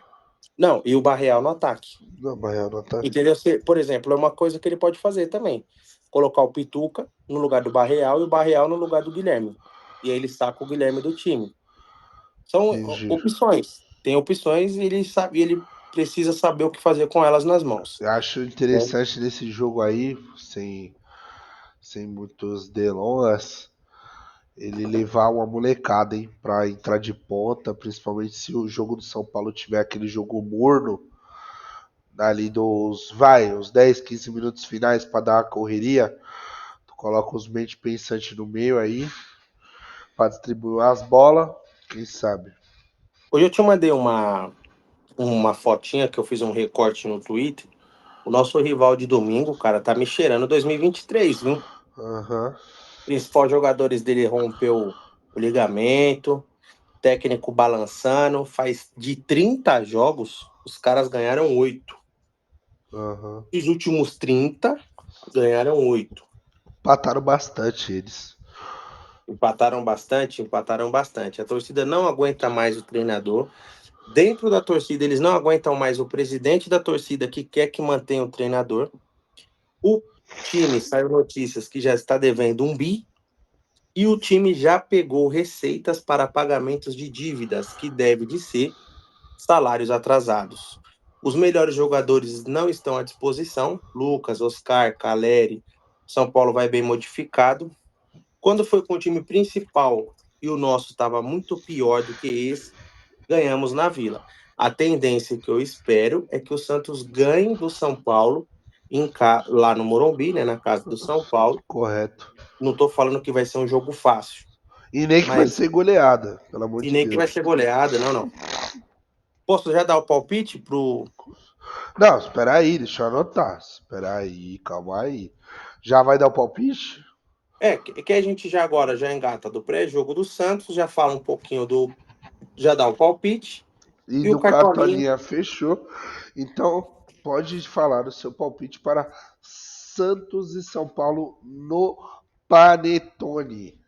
Não, e o Barreal no ataque. Não, Barreal não tá. Entendeu? Por exemplo, é uma coisa que ele pode fazer também. Colocar o Pituca no lugar do Barreal e o Barreal no lugar do Guilherme. E aí ele saca o Guilherme do time. São Entendi. opções. Tem opções e ele sabe, ele precisa saber o que fazer com elas nas mãos. Eu acho Né? interessante nesse jogo aí, sem muitos delongas, ele levar uma molecada, hein, pra entrar de ponta, principalmente se o jogo do São Paulo tiver aquele jogo morno, ali os 10, 15 minutos finais pra dar uma correria, tu coloca os mente pensantes no meio aí, pra distribuir as bolas, quem sabe. Hoje eu te mandei uma fotinha que eu fiz um recorte no Twitter. O nosso rival de domingo, cara, tá me cheirando 2023, viu? Aham. principais jogadores dele rompeu o ligamento, técnico balançando, faz de 30 jogos, os caras ganharam 8. Uhum. Os últimos 30, ganharam 8. Empataram bastante eles. Empataram bastante, empataram bastante. A torcida não aguenta mais o treinador. Dentro da torcida, eles não aguentam mais o presidente da torcida que quer que mantenha o treinador. O time, saiu notícias que já está devendo 1 bi. E o time já pegou receitas para pagamentos de dívidas, que deve de ser salários atrasados. Os melhores jogadores não estão à disposição. Lucas, Oscar, Caleri. São Paulo vai bem modificado. Quando foi com o time principal e o nosso estava muito pior do que esse, ganhamos na Vila. A tendência que eu espero é que o Santos ganhe do São Paulo lá no Morumbi, né, na casa do São Paulo. Correto. Não estou falando que vai ser um jogo fácil, E nem que vai mas ser goleada, pelo amor e de nem que vai Deus. ser goleada, não, não. Posso já dar o palpite pro. Não, espera aí, deixa eu anotar. Espera aí, calma aí. Já vai dar o palpite? Que a gente já agora já engata do pré-jogo do Santos, já fala um pouquinho do. Já dá o palpite E e o do cartolinho. Cartolinha fechou. Então, pode falar o seu palpite para Santos e São Paulo no Panetone.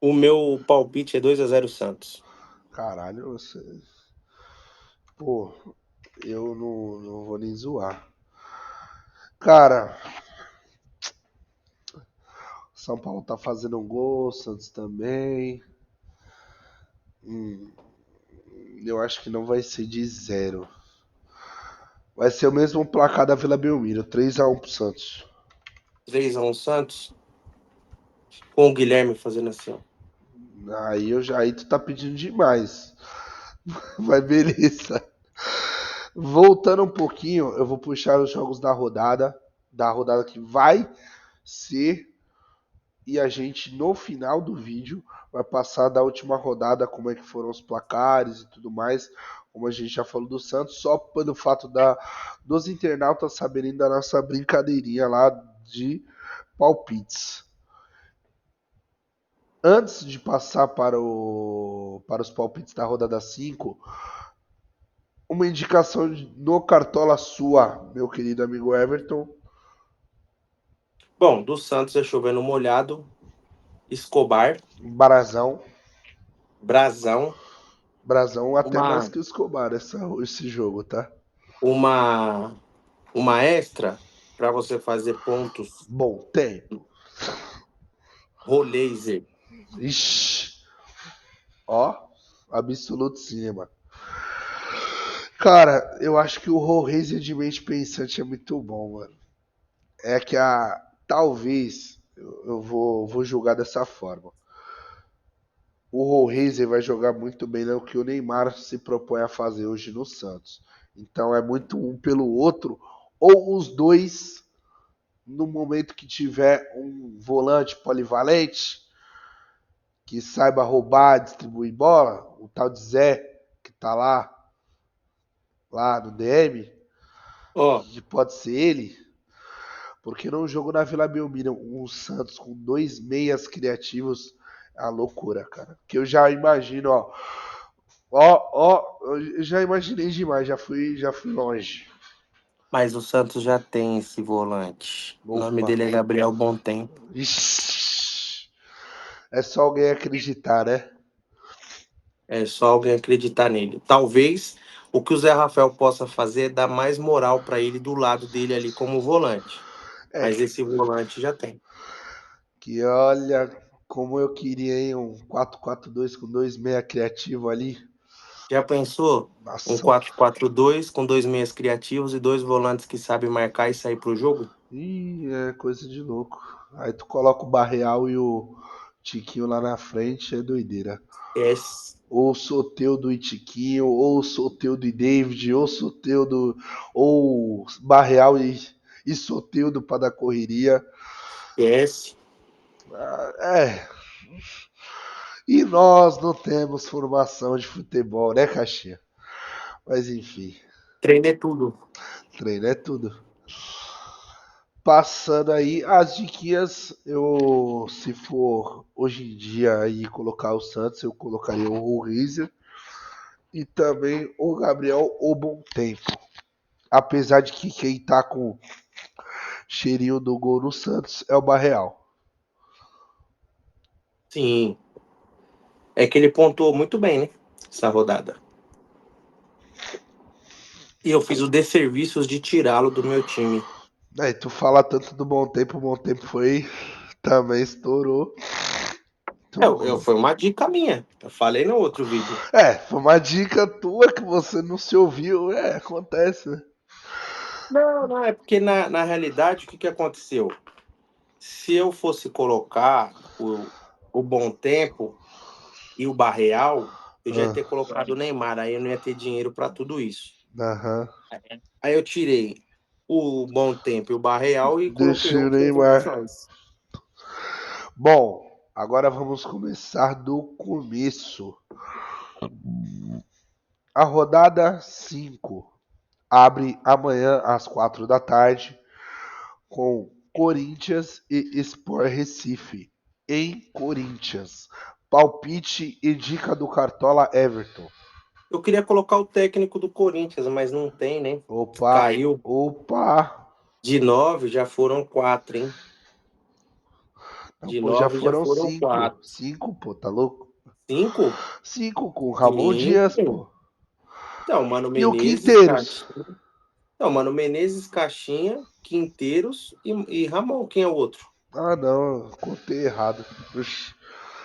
O meu palpite é 2-0 Santos. Caralho, você. Pô, eu não vou nem zoar. Cara, São Paulo tá fazendo um gol, Santos também. Hum, eu acho que não vai ser de 0. Vai ser o mesmo placar da Vila Belmiro, 3-1 pro Santos. 3-1 Santos, com o Guilherme fazendo assim, ó. Aí tu tá pedindo demais. Mas beleza. Voltando um pouquinho, eu vou puxar os jogos da rodada que vai ser, e a gente no final do vídeo vai passar da última rodada, como é que foram os placares e tudo mais, como a gente já falou do Santos, só pelo fato dos internautas saberem da nossa brincadeirinha lá de palpites. Antes de passar para os palpites da rodada 5, uma indicação no Cartola sua, meu querido amigo Everton. Bom, do Santos é chovendo molhado, Escobar, Brazão. Brasão, Brazão até mais uma que o Escobar esse jogo, tá? uma uma extra para você fazer pontos, Bom tempo. Rolaser. Ixi. Ó, absoluto cinema. Cara, eu acho que o Rollrazer de mente pensante é muito bom, mano. É que talvez eu vou julgar dessa forma. O Rollrazer vai jogar muito bem no que o Neymar se propõe a fazer hoje no Santos. Então é muito um pelo outro, ou os dois, no momento que tiver um volante polivalente, que saiba roubar, distribuir bola, o tal de Zé, que tá lá no DM, Ó, que pode ser ele, porque num jogo na Vila Belmiro, o Santos com dois meias criativos é uma loucura, cara. Que eu já imagino, eu já imaginei demais, já fui longe. mas o Santos já tem esse volante. O nome Opa. dele é Gabriel Bontempo. Ixi. É só alguém acreditar, né? É só alguém acreditar nele. Talvez o que o Zé Rafael possa fazer é dar mais moral para ele do lado dele ali como volante. É, Mas esse volante já tem. que olha como eu queria, hein? Um 4-4-2 com dois meia criativo ali. Já pensou? Um Nossa. 4-4-2 com 2 meias criativos e 2 volantes que sabem marcar e sair pro jogo? Ih, é coisa de louco. Aí tu coloca o Barreal e o Tiquinho lá na frente, é doideira. É, Ou o Soteldo e Tiquinho, ou o Soteldo e David, ou Soteldo, ou Barreal e Soteldo para dar correria. esquece. É. E nós não temos formação de futebol, né, Caixinha? Mas enfim, Treino é tudo. treino é tudo. Passando aí as diquinhas, eu se for hoje em dia aí colocar o Santos, eu colocaria o Rorizer e também o Gabriel o Bom Tempo. Apesar de que quem tá com cheirinho do gol no Santos é o Barreal. Sim. É que ele pontuou muito bem, né? Essa rodada. E eu fiz o desserviço de tirá-lo do meu time. Aí tu fala tanto do Bom Tempo, o Bom Tempo foi, também estourou. Foi uma dica minha. Eu falei no outro vídeo. Foi uma dica tua que você não se ouviu. Acontece, né? Não, não, é porque na realidade o que aconteceu? Se eu fosse colocar o Bom Tempo e o Barreal, eu já ia ter Ah, colocado o Neymar, aí eu não ia ter dinheiro para tudo isso. aham. Aí eu tirei o Bom Tempo e o Barreal e coloquei Deixei o outras Neymar. opções. Bom, agora vamos começar do começo. A rodada 5 abre amanhã às 4 da tarde com Corinthians e Sport Recife em Corinthians. Palpite e dica do Cartola Everton. Eu queria colocar o técnico do Corinthians, mas não tem, né? Opa, Caiu opa. de 9, já foram 4, hein? Não, De pô, já 9 já foram foram 5. 4. 5, pô, tá louco? 5? 5 com o Ramon Dias, 5. pô. Então, Mano E o Menezes, Quinteiros? Caixinha. Não, Mano Menezes, Caixinha, Quinteiros e Ramon. Quem é o outro? Ah, não, contei errado. Oxi,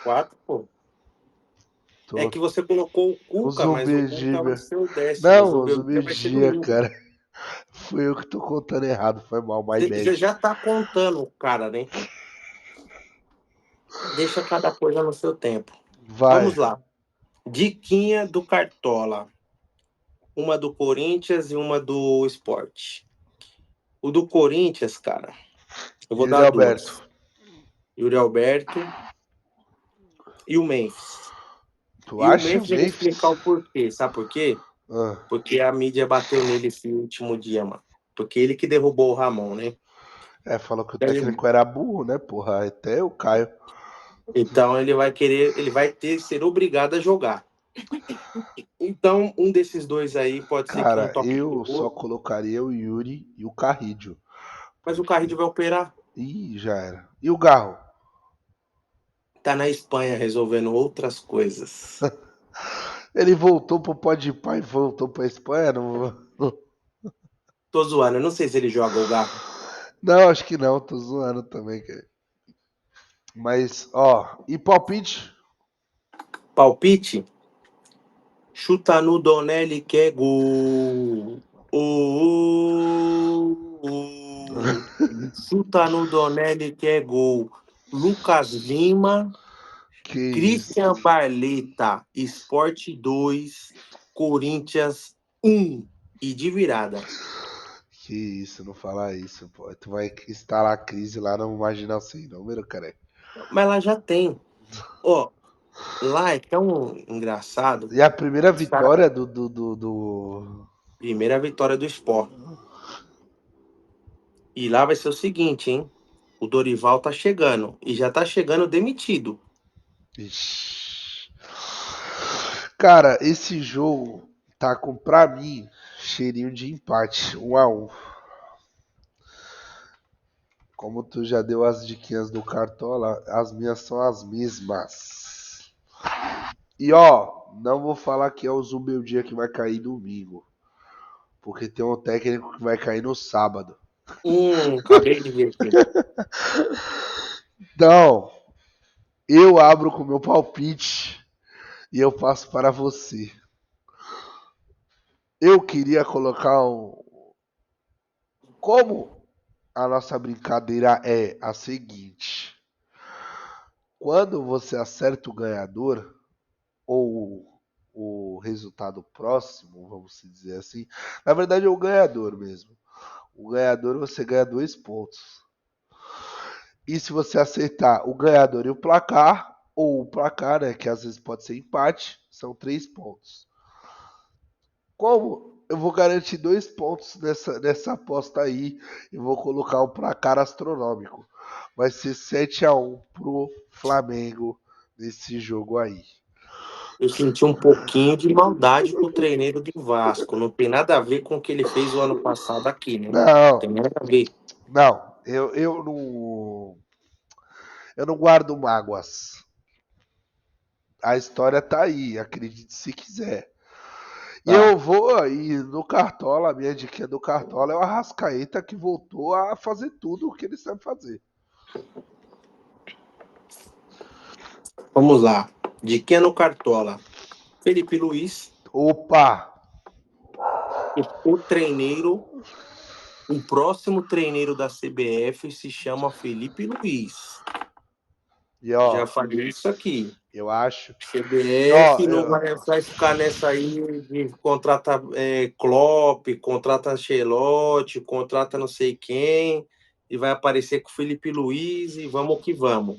4, pô. É tô. que você colocou o O Cuca, mas o Cuca é o Zubidibia. seu 10º. O Não, o Zubeldia vai ser Zubidibia, domingo. cara. Foi eu que tô contando errado, foi mal, my Você bad. já tá contando o cara, né? Deixa cada coisa no seu tempo. Vai. Vamos lá. Diquinha do Cartola. Uma do Corinthians e uma do Sport. O do Corinthians, cara, eu vou Yuri dar Alberto. duas. Yuri Alberto e o Memphis. Tu E o acha, Memphis eu vou explicar Memphis? o porquê. Sabe por quê? Ah, Porque a mídia bateu nele esse último dia, mano. Porque ele que derrubou o Ramon, né? falou que o Ele- técnico era burro, né, porra? Até o Caio. Então ele vai querer, ele vai ter ser obrigado a jogar. Então, um desses dois aí pode ser que um Cara, toque pro eu só outro, colocaria o Yuri e o Carrídio. mas o Porque. Carrillo vai operar. Ih, já era. E o Garro? Tá na Espanha resolvendo outras coisas. Ele voltou pro Podpah e voltou pra Espanha? Não, Tô zoando, eu não sei se ele joga o Garro. não, acho que não, tô zoando também, cara. Mas, ó, e palpite? Palpite? Chuta no Donelli que é gol. Chuta no Donelli que é gol. Lucas Lima, Que Christian isso? Barleta, Sport 2, Corinthians 1 e de virada. Que isso, não falar isso, pô. Tu vai instalar a crise lá no Marginal Sem Número, cara. Mas lá já tem. Ó, lá é tão engraçado. E a primeira Os cara, vitória do. primeira vitória do Sport. E lá vai ser o seguinte, hein? O Dorival tá chegando. E já tá chegando demitido. Ixi. Cara, esse jogo tá com, pra mim, cheirinho de empate, 1-1. Como tu já deu as diquinhas do Cartola, as minhas são as mesmas. E ó, não vou falar que é o Zubeldia que vai cair domingo, porque tem um técnico que vai cair no sábado. Acabei de ver aqui. Então, eu abro com o meu palpite e eu passo para você. Eu queria colocar um. Como a nossa brincadeira é a seguinte: quando você acerta o ganhador, ou o resultado próximo, vamos dizer assim, na verdade é o ganhador mesmo. O ganhador você ganha 2 pontos. E se você acertar o ganhador e o placar, ou o placar, né, que às vezes pode ser empate, são 3 pontos. Como Eu vou garantir 2 pontos nessa aposta aí e vou colocar um placar astronômico. Vai ser 7-1 pro Flamengo nesse jogo aí. Eu senti um pouquinho de maldade com o treineiro do Vasco. Não tem nada a ver com o que ele fez o ano passado aqui, né? Não Não, tem nada a ver. não, eu não guardo mágoas. A história tá aí, acredite se quiser. E Tá, eu vou aí no Cartola, a minha dica do Cartola é o Arrascaeta que voltou a fazer tudo o que ele sabe fazer. vamos lá. De quem é no Cartola? Felipe Luiz, Opa! o treineiro, o próximo treineiro da CBF se chama Felipe Luiz. E ó, Já falei isso aqui. eu acho. Ó, CBF não vai ficar nessa aí de contrata Klopp, contrata Ancelotti, contrata não sei quem, e vai aparecer com o Felipe Luiz e vamos que vamos.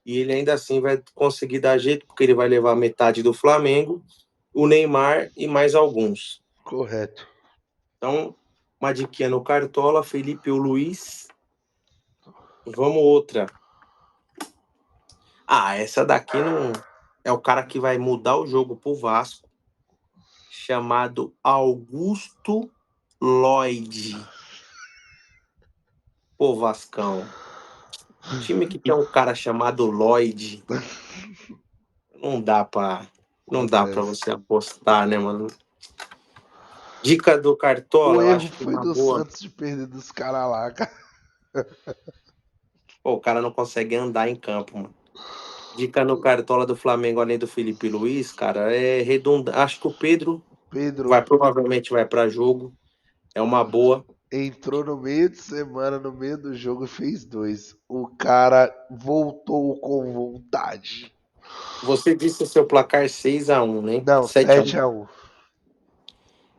E ele ainda assim vai conseguir dar jeito, porque ele vai levar metade do Flamengo, o Neymar e mais alguns. correto. Então, uma diquinha no Cartola, Felipe ou Luiz. Vamos outra. Ah, essa daqui não é o cara que vai mudar o jogo pro Vasco, chamado Augusto Lloyd. Pô, Vascão. Time que tem um cara chamado Lloyd, não dá pra, não dá pra Acontece. você apostar, né, mano? Dica do O Cartola, eu erro acho que foi uma do boa. Santos de perder dos caras lá, cara. Pô, o cara não consegue andar em campo, mano. Dica no Cartola do Flamengo, além do Felipe Luiz, cara, é redundante. Acho que o Pedro Pedro provavelmente vai pra jogo. É uma boa. entrou no meio de semana, no meio do jogo, e fez 2. O cara voltou com vontade. Você disse o seu placar 6-1, né? Não, 7-1. 7-1.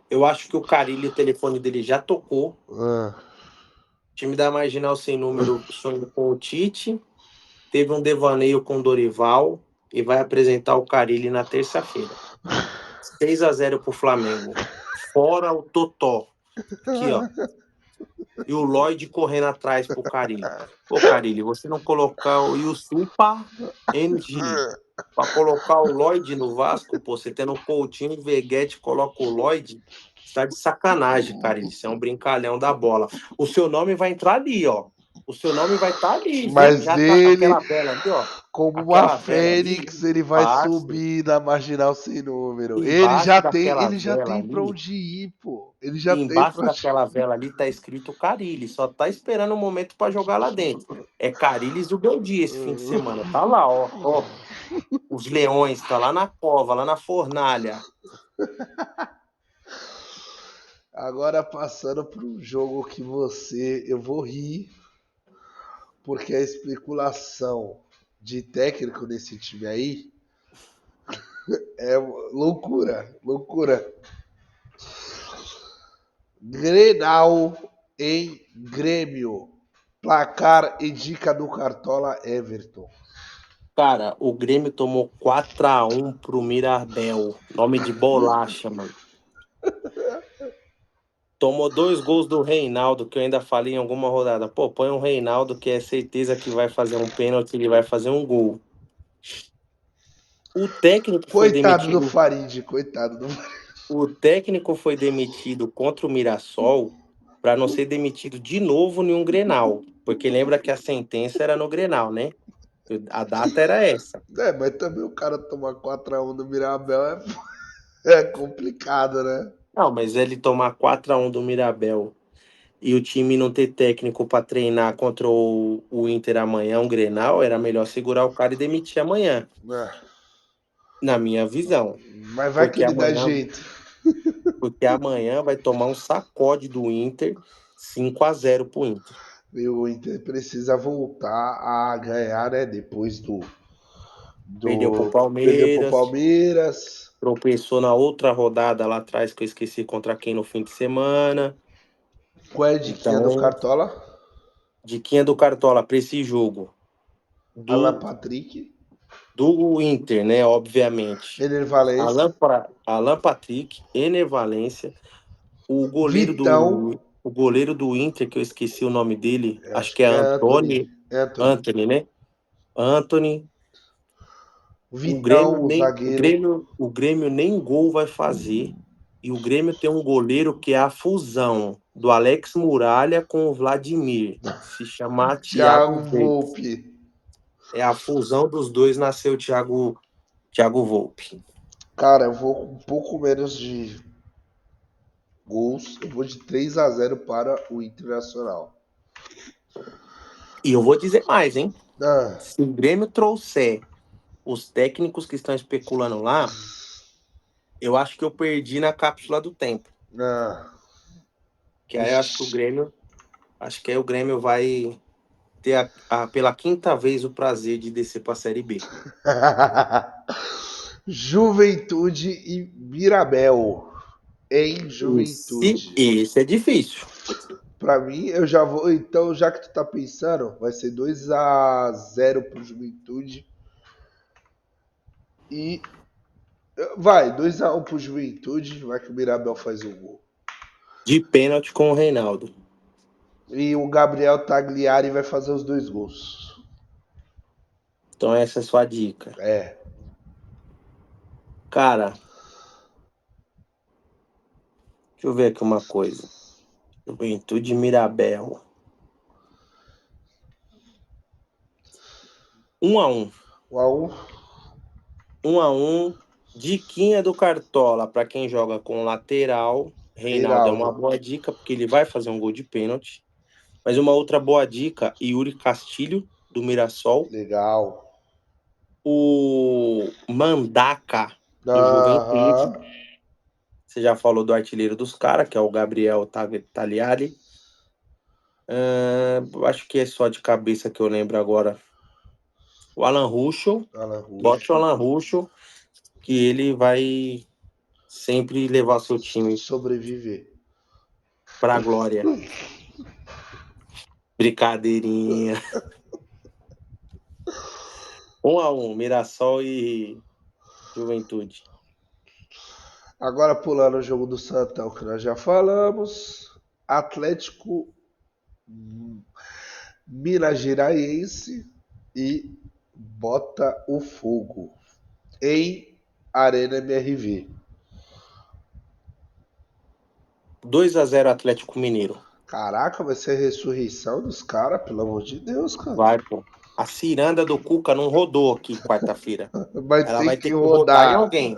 Eu acho que o Carille, o telefone dele já tocou. Ah. O time da Marginal Sem Número sonhou com o Tite, teve um devaneio com o Dorival e vai apresentar o Carille na terça-feira. 6-0 pro Flamengo. Fora o Totó. Aqui, ó. E o Lloyd correndo atrás pro Carille. Ô, Carille, você não colocar o Yusufa NG para colocar o Lloyd no Vasco, pô, você tendo o Coutinho e Veguete, coloca o Lloyd, está de sacanagem, cara. Isso é um brincalhão da bola. O seu nome vai entrar ali, ó. O seu nome vai estar ali, viu? Mas Já tá ele, aquela vela ali, ó. como uma Aquela vela ali, fênix, ele vai embaixo, subir na marginal sem número. embaixo daquela Ele já vela tem pra ali, onde ir, pô. Ele já tem embaixo pra onde daquela vela ali tá escrito Carilli, só tá esperando o momento para jogar lá dentro. É Carillis do Beldia esse fim de semana. Tá lá, ó, ó. Os leões, tá lá na cova, lá na fornalha. Agora passando para um jogo que eu vou rir, porque a especulação de técnico nesse time aí é loucura, loucura. Grenal em Grêmio. Placar e dica do Cartola Everton. Cara, o Grêmio tomou 4-1 pro Mirabel. Nome de bolacha, mano. Tomou 2 gols do Reinaldo, que eu ainda falei em alguma rodada. Pô, põe o Reinaldo, que é certeza que vai fazer um pênalti, ele vai fazer um gol. O técnico foi Coitado do demitido. Farid, coitado do O técnico foi demitido contra o Mirassol para não ser demitido de novo em um Grenal. Porque lembra que a sentença era no Grenal, né? A data era essa. Mas também o cara tomar 4-1 do Mirabel é complicado, né? Não, mas ele tomar 4-1 do Mirabel e o time não ter técnico para treinar contra o Inter amanhã, um Grenal, era melhor segurar o cara e demitir amanhã, Ah, na minha visão. mas vai que Porque ele dá amanhã, jeito. porque amanhã vai tomar um sacode do Inter, 5-0 pro Inter. E o Inter precisa voltar a ganhar, né? Depois Perdeu pro perdeu pro Palmeiras, Palmeiras. tropeçou na outra rodada lá atrás que eu esqueci contra quem no fim de semana. Qual é a diquinha do Então, Cartola? diquinha do Cartola para esse jogo Alan do Patrick. do Inter, né, obviamente. Ener Valência. Alan Patrick, Ener Valencia, O goleiro Vitão, do Inter, que eu esqueci o nome dele, eu acho acho que é que é Anthony. Antony, Anthony. Anthony, né? Anthony. Vitão, o zagueiro. O Grêmio nem gol vai fazer. E o Grêmio tem um goleiro que é a fusão do Alex Muralha com o Vladimir. Se chamar Thiago Thiago Volpe. Volpe. É a fusão dos dois, nasceu o Thiago Volpe. Cara, eu vou com um pouco menos de gols. Eu vou de 3-0 para o Internacional. E eu vou dizer mais, hein? Ah, Se o Grêmio trouxer os técnicos que estão especulando lá, eu acho que eu perdi na cápsula do tempo. ah. Que aí eu acho que o Grêmio vai ter pela quinta vez o prazer de descer para a Série B. Juventude e Mirabel. Em Juventude. Esse é difícil. Pra mim, eu já vou. Então, já que tu tá pensando, vai ser 2-0 pro Juventude. E. Vai, 2-1 pro Juventude. Vai que o Mirabel faz o gol. De pênalti com o Reinaldo. E o Gabriel Tagliari vai fazer os 2 gols. Então essa é a sua dica. É. Cara, deixa eu ver aqui uma coisa. Juventude e Mirabel. 1-1. 1-1. 1-1. Diquinha do Cartola para quem joga com lateral. Reinaldo é uma Reinaldo. boa dica, porque ele vai fazer um gol de pênalti. Mas uma outra boa dica, Yuri Castilho, do Mirassol. Legal. O Mandaca, do Aham. Juventude. Você já falou do artilheiro dos caras, que é o Gabriel Tagliari. Acho que é só de cabeça que eu lembro agora. O Alan Ruschel. Alan Bote o Ruschel. Alan Ruschel, que ele vai sempre levar seu time Sobreviver. pra glória. Brincadeirinha. 1-1, Mirassol e Juventude. Agora pulando o jogo do Santão, que nós já falamos. Atlético Minas Geraiense e Bota o Fogo em Arena MRV. 2-0 Atlético Mineiro. Caraca, vai ser a ressurreição dos caras, pelo amor de Deus, cara. Vai, pô. A ciranda do Cuca não rodou aqui quarta-feira. Vai Ela ter vai que ter que rodar em rodar. alguém.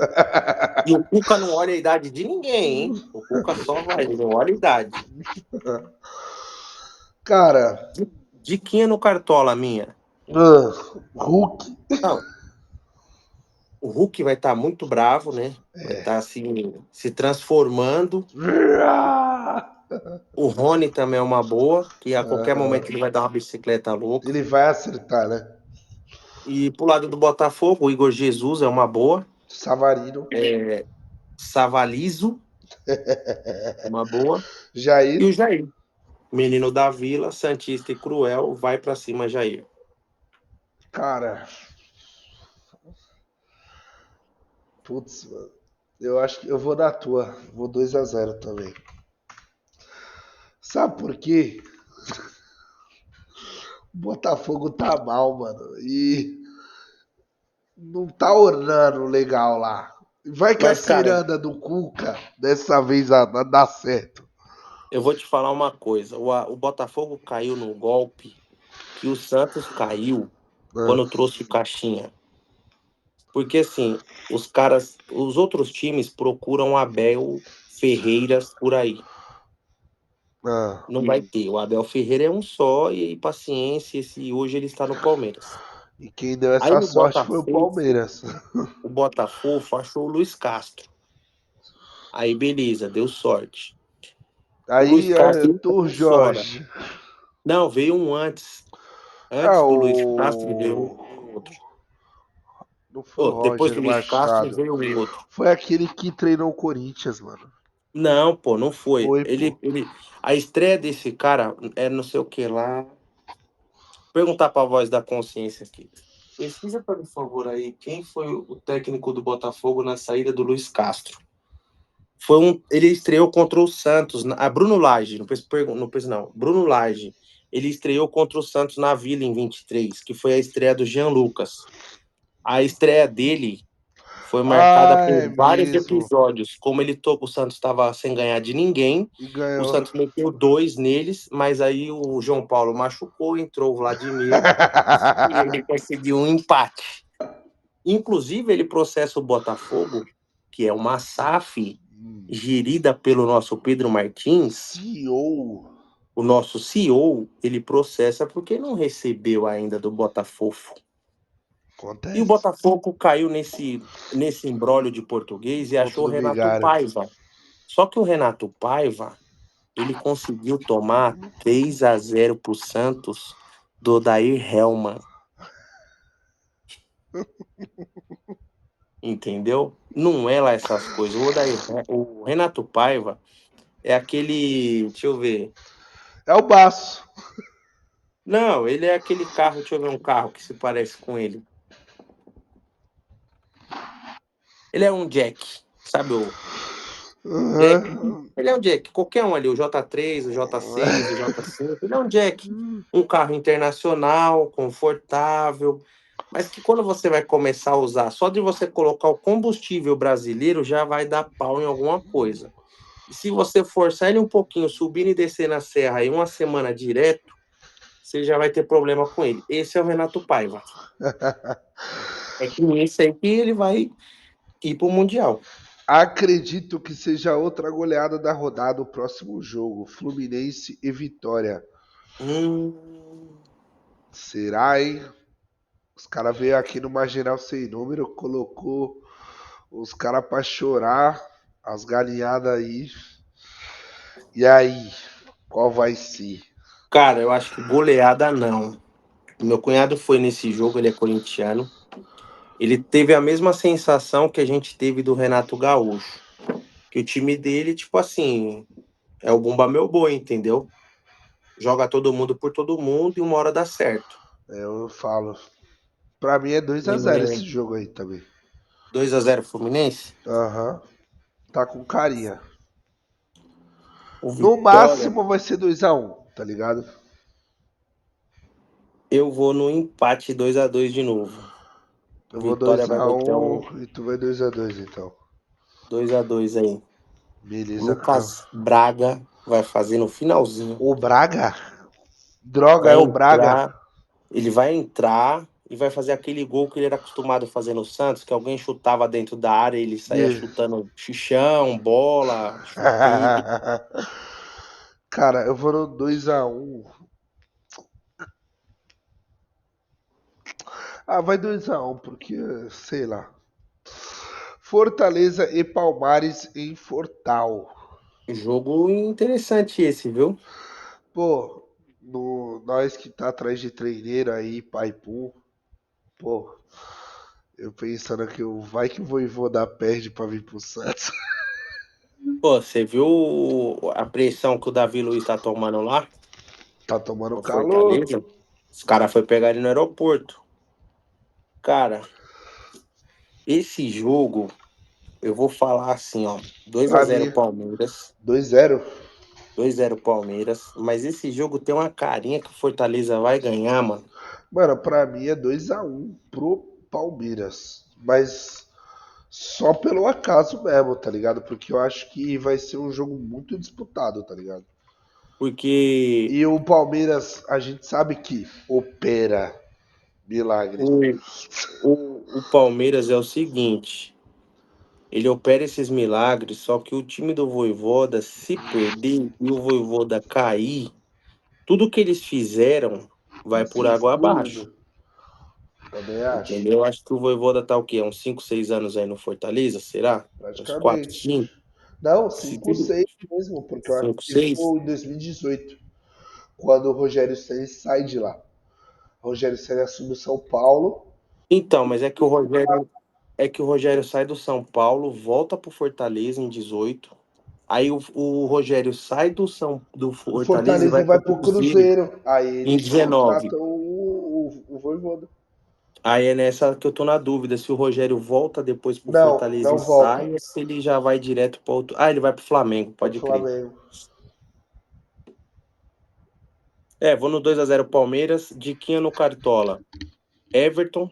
E o Cuca não olha a idade de ninguém, hein? O Cuca só vai, ele não olha a idade. Cara, Diquinha no Cartola, minha. Hulk. Não, o Hulk vai estar muito bravo, né? Vai estar assim, se transformando. O Rony também é uma boa, que a qualquer momento ele vai dar uma bicicleta louca. Ele vai acertar, né? E pro lado do Botafogo, o Igor Jesus é uma boa. Savarino. Savalizo, uma boa. E o Jair. Jair, menino da Vila, Santista e Cruel, vai pra cima, Jair. Cara. Putz, mano. Eu acho que eu vou na tua. Vou 2-0 também. Sabe por quê? O Botafogo tá mal, mano. E não tá ornando legal lá. Vai que a Mas, cara, ciranda do Cuca dessa vez dá certo. eu vou te falar uma coisa. O Botafogo caiu no golpe que o Santos caiu Ah, quando trouxe o Caixinha. Porque, assim, os outros times procuram Abel Ferreiras por aí. ah. Não vai ter. O Abel Ferreira é um só e paciência, hoje ele está no Palmeiras. E quem deu Aí essa no sorte foi o Botafogo, Palmeiras. o Botafogo achou o Luiz Castro. Aí beleza, deu sorte. O Luiz Aí é Castro tu, não fora. Jorge. Não, veio um antes. Ah, Antes do Luiz Castro veio um outro. Não foi o Depois Roger do Luiz Castro Machado. veio um outro. Foi aquele que treinou o Corinthians, mano. Não, pô, não foi. Foi, pô. A estreia desse cara é não sei o que lá. Perguntar pra voz da consciência aqui. Pesquisa, por favor, aí, quem foi o técnico do Botafogo na saída do Luiz Castro? Ele estreou contra o Santos, Bruno Lage, não, Bruno Lage. Ele estreou contra o Santos na Vila em 23, que foi a estreia do Jean Lucas. A estreia dele foi marcada Ah, é por vários mesmo. episódios. Como o Santos estava sem ganhar de ninguém, E o ganhou. Santos meteu 2 neles, mas aí o João Paulo machucou, entrou o Vladimir e ele conseguiu um empate. Inclusive, ele processa o Botafogo, que é uma SAF gerida pelo nosso Pedro Martins, CEO. o nosso CEO, ele processa porque não recebeu ainda do Botafogo. E o Acontece. Botafogo caiu nesse imbróglio de português e achou o Contra o Renato Vigário. Paiva. Só que o Renato Paiva, ele conseguiu tomar 3-0 pro Santos do Odair Hellmann. Entendeu? Não é lá essas coisas. O Renato Paiva é aquele. Deixa eu ver. É o Baço. Não, ele é aquele carro. Deixa eu ver um carro que se parece com ele. Ele é um Jack. Sabe o Jack? Uhum. Ele é um Jack. Qualquer um ali. O J3, o J6, o J5. Ele é um Jack. Um carro internacional, confortável. Mas que quando você vai começar a usar, só de você colocar o combustível brasileiro já vai dar pau em alguma coisa. E se você forçar ele um pouquinho, subindo e descendo a serra aí uma semana direto, você já vai ter problema com ele. Esse é o Renato Paiva. É com esse aí que ele vai ir pro Mundial. Acredito que seja outra goleada da rodada o próximo jogo. Fluminense e Vitória. Hum, Será, hein? Os caras veio aqui no Marginal Sem Número, colocou os caras pra chorar, as galinhadas aí. E aí, qual vai ser? cara, eu acho que goleada não. Meu cunhado foi nesse jogo, ele é corintiano. Ele teve a mesma sensação que a gente teve do Renato Gaúcho. Que o time dele, tipo assim, é o Bumba Meu Boi, entendeu? Joga todo mundo por todo mundo e uma hora dá certo. Eu falo. Pra mim é 2-0 esse jogo aí também. 2-0 Fluminense? Aham. Tá com carinha. O No Vitória, máximo vai ser 2-1, tá ligado? eu vou no empate 2-2 de novo. Eu vou Vitória vai meter um 2-1 e tu vai 2-2 então. 2-2 aí. Beleza. Lucas Braga vai fazer no finalzinho. O Braga? Droga, é Vai o Braga. entrar, ele vai entrar e vai fazer aquele gol que ele era acostumado a fazer no Santos, que alguém chutava dentro da área e ele saía De- chutando chão, bola, chuteiro. Cara, eu vou no 2-1. Ah, vai 2-1, porque, sei lá. Fortaleza e Palmares em Fortal. Jogo interessante esse, viu? Pô, nós que tá atrás de treineiro aí, pai pum, pô, eu pensando que vai que o Voivoda perde pra vir pro Santos. Pô, você viu a pressão que o Davi Luiz tá tomando lá Tá tomando no calor. Fortaleza? Os caras foram pegar ele no aeroporto. Cara, esse jogo, eu vou falar assim, ó. dois a Pra zero mim, Palmeiras. 2-0. 2-0 Palmeiras. Mas esse jogo tem uma carinha que o Fortaleza vai ganhar, mano. Mano, pra mim é 2-1 pro Palmeiras. Mas só pelo acaso mesmo, tá ligado? Porque eu acho que vai ser um jogo muito disputado, tá ligado? Porque E o Palmeiras, a gente sabe que opera milagres. o, o Palmeiras é o seguinte. Ele opera esses milagres, só que o time do Vojvoda, se perder e o Vojvoda cair, tudo que eles fizeram vai por Se água abaixo. esfuma. Também acho. Entendeu? Eu acho que o Vojvoda tá o quê? Uns 5, 6 anos aí no Fortaleza, será? Uns 4, Praticamente. 5? Não, Se 5 tudo. seis mesmo, porque eu acho 5, que ele 6? ficou em 2018, quando o Rogério Ceni sai de lá. O Rogério Ceni assume o São Paulo. Então, mas é que o Rogério sai do São Paulo, volta pro Fortaleza em 18. Aí o Rogério sai do O Fortaleza e Fortaleza vai pro vai pro Cruzeiro Cruzeiro. Aí em eles 19. contratam o Voivoda. Aí é nessa que eu tô na dúvida, se o Rogério volta depois pro Não, Fortaleza não e volta sai, ou se ele já vai direto para outro. Ah, ele vai pro Flamengo, pro pode crer. Flamengo. Vou no 2-0 Palmeiras, diquinha no Cartola. Everton,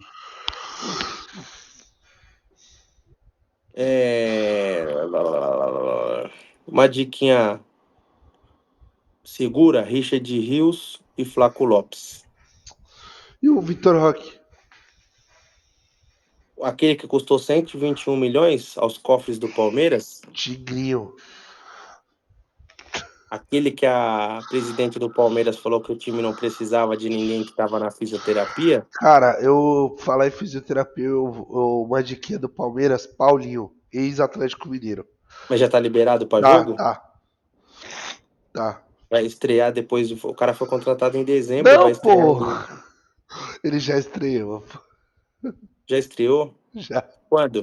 uma diquinha segura, Richard Rios e Flaco Lopes. E o Vitor Roque? Aquele que custou 121 milhões aos cofres do Palmeiras, Tigrinho. aquele que a presidente do Palmeiras falou que o time não precisava de ninguém que estava na fisioterapia, Cara, eu falar em fisioterapia, uma diquinha do Palmeiras, Paulinho, ex-Atlético Mineiro. mas já tá liberado para Tá, jogo, tá, tá. vai estrear depois. O cara foi contratado em dezembro, vai Não, estrear pô! em. Ele já estreou, pô. Já estreou? Já. Quando?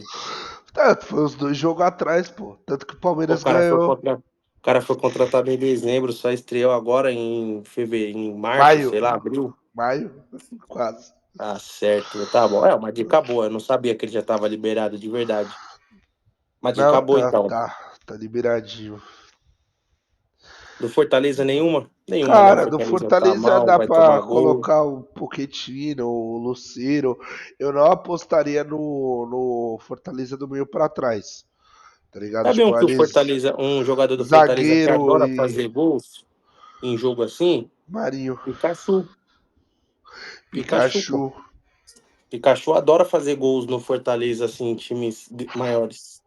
Tá, foi os 2 jogos atrás, pô. Tanto que o Pô, Palmeiras ganhou. o cara foi contratado em dezembro, só estreou agora em fevereiro, em março, Maio. sei lá, abril. Maio, quase. Tá certo, tá bom. É uma dica boa, eu não sabia que ele já estava liberado de verdade. Uma dica Não, boa tá, então. tá. Tá liberadinho. Do Fortaleza nenhuma? Nenhuma, né? O Cara, do Fortaleza tá Fortaleza mal, dá vai tomar pra gol. colocar o Pochettino, o Lucero. Eu não apostaria no Fortaleza do meio pra trás. Tá ligado? Sabe um Tipo, que o eles. Fortaleza, um jogador do Fortaleza que Zagueiro adora e. fazer gols em jogo assim? Marinho. Pikachu. Pikachu, pô. Pikachu. Pikachu adora fazer gols no Fortaleza, assim, em times maiores.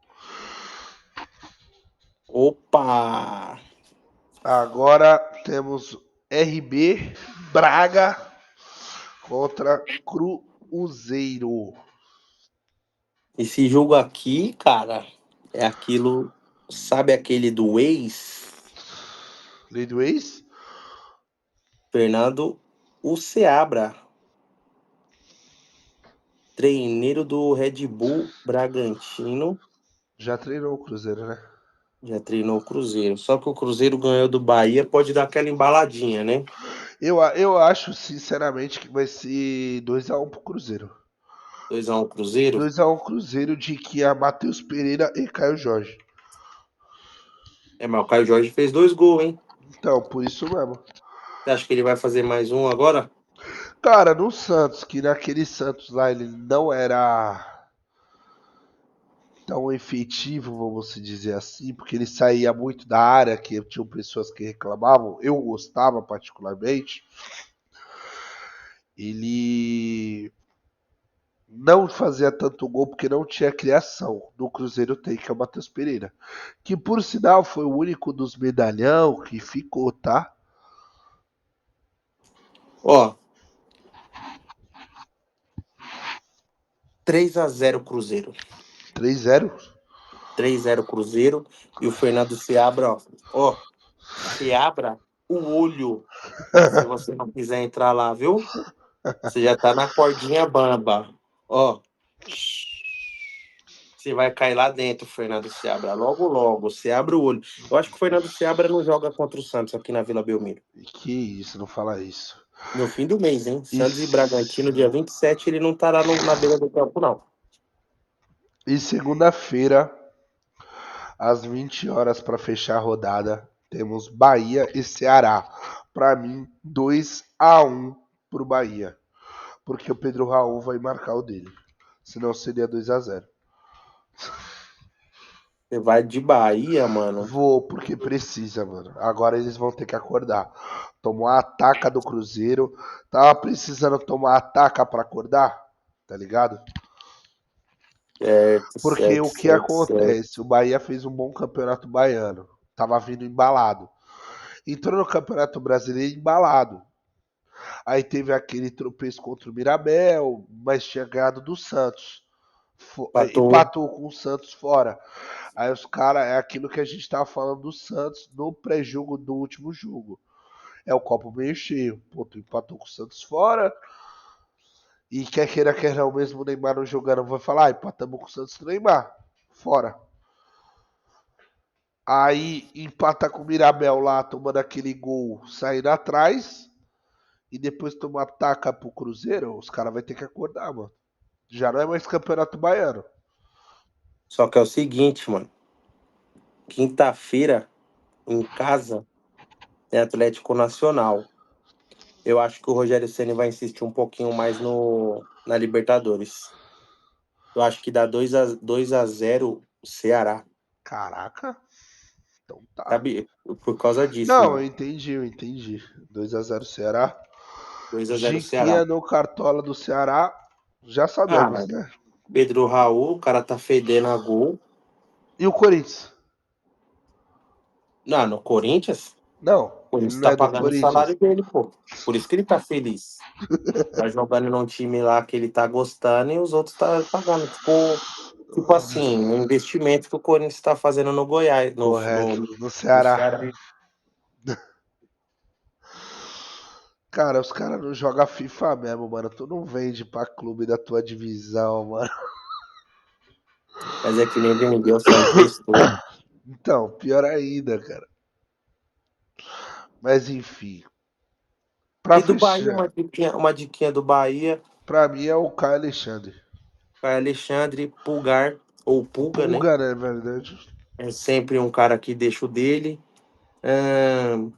Opa! Agora temos RB Braga contra Cruzeiro. Esse jogo aqui, cara, é aquilo. Sabe aquele do ex? Lei do ex? Fernando o Seabra, treineiro do Red Bull Bragantino, Já treinou o Cruzeiro, né? já treinou o Cruzeiro. Só que o Cruzeiro ganhou do Bahia, pode dar aquela embaladinha, né? Eu acho, sinceramente, que vai ser 2x1 pro Cruzeiro. 2-1 Cruzeiro. 2x1 Cruzeiro de que a Matheus Pereira e Caio Jorge. Mas o Caio Jorge fez 2 gols, hein? Então, por isso mesmo. Você acha que ele vai fazer mais um agora? Cara, no Santos, que naquele Santos lá ele não era tão efetivo, vamos dizer assim, porque ele saía muito da área, que tinham pessoas que reclamavam, eu gostava particularmente. Ele não fazia tanto gol porque não tinha criação. No Cruzeiro tem, que é o Matheus Pereira. Que por sinal foi o único dos medalhão que ficou, tá? Ó, 3-0 Cruzeiro. 3-0. 3-0 Cruzeiro. E o Fernando Seabra, ó. Seabra o olho. Se você não quiser entrar lá, viu? Você já tá na cordinha bamba. Ó. Você vai cair lá dentro, Fernando Seabra. Logo, logo. Você abre o olho. Eu acho que o Fernando Seabra não joga contra o Santos aqui na Vila Belmiro. Que isso, não fala isso. No fim do mês, hein? Santos e Bragantino, E, dia 27, ele não estará na beira do campo, não. e segunda-feira, às 20 horas para fechar a rodada, temos Bahia e Ceará. Para mim, 2x1 pro Bahia. Porque o Pedro Raul vai marcar o dele. Senão seria 2x0. Você vai de Bahia, mano. Vou, porque precisa, mano. Agora eles vão ter que acordar. Tomou a ataca do Cruzeiro. Tava precisando tomar a ataca pra acordar, tá ligado? Certo, Porque certo, o que certo, certo. acontece? O Bahia fez um bom campeonato baiano. Tava vindo embalado. Entrou no Campeonato Brasileiro embalado. Aí teve aquele tropeço contra o Mirabel, mas tinha ganhado do Santos. Empatou. Empatou com o Santos fora. Aí os caras, é aquilo que a gente tava falando do Santos no pré-jogo do último jogo. É o copo meio cheio. Pô, tu empatou com o Santos fora. E quer queira, quer não, mesmo o Neymar não jogando, vai falar, empatamos com o Santos do Neymar. Fora. Aí empata com o Mirabel lá, tomando aquele gol, saindo atrás. e depois tomar taca pro Cruzeiro, os caras vão ter que acordar, mano. Já não é mais campeonato baiano. Só que é o seguinte, mano. Quinta-feira, em casa, é Atlético Nacional. Eu acho que o Rogério Ceni vai insistir um pouquinho mais na Libertadores. Eu acho que dá 2-0 Ceará. Caraca, então tá. Sabe? Por causa disso, Não, mano. eu entendi. 2 a 0 Ceará. 2-0 Diquinha Ceará. no Cartola do Ceará, já Ah, sabemos, né? Pedro Raul, o cara tá fedendo a gol. E o Corinthians? Não, no Corinthians, Não, o ele Corinthians não tá é do pagando o Corinthians. salário dele, pô. Por isso que ele tá feliz. Tá jogando num time lá que ele tá gostando e os outros tá pagando. Tipo assim, um investimento que o Corinthians tá fazendo no Goiás, Correto, no no Ceará. Ceará. Cara, os caras não jogam FIFA mesmo, mano. Tu não vende pra clube da tua divisão, mano. Mas é que nem o Denilson emprestou. Então, pior ainda, cara. Mas enfim. Pra E do Bahia, fechar, uma diquinha do Bahia, pra mim é o Caio Alexandre. Caio Alexandre, Pulgar, ou Pulga, né? Pulga, né, na verdade? É sempre um cara que deixa o dele. Ahn,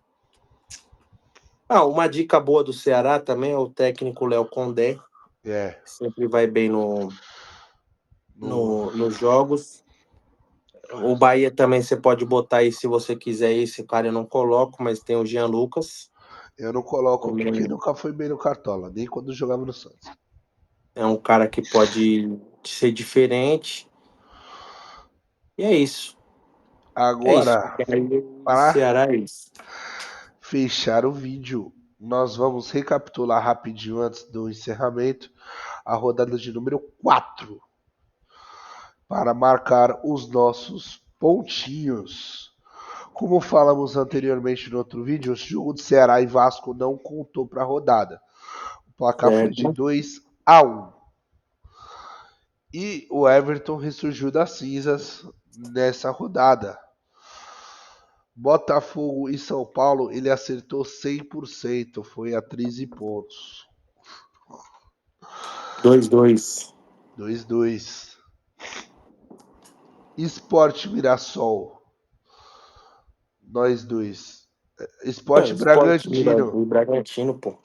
uma dica boa do Ceará também é o técnico Léo Condé, É. que sempre vai bem No... nos jogos. O Bahia também você pode botar aí se você quiser. Esse cara eu não coloco, mas tem o Jean Lucas. Eu não coloco porque Também nunca foi bem no Cartola, nem quando jogava no Santos. é um cara que pode ser diferente. E é isso. É isso. Agora, E aí, o para Ceará é isso. fechar o vídeo, nós vamos recapitular rapidinho antes do encerramento a rodada de número 4 para marcar os nossos pontinhos. Como falamos anteriormente no outro vídeo, o jogo de Ceará e Vasco não contou para a rodada. O placar foi de Certo? 2 a 1. E o Everton ressurgiu das cinzas nessa rodada. Botafogo e São Paulo, ele acertou 100%, foi a 13 pontos. 2-2. 2-2. Esporte Mirassol, nós dois. Esporte Sport Bragantino, do Bragantino, pô.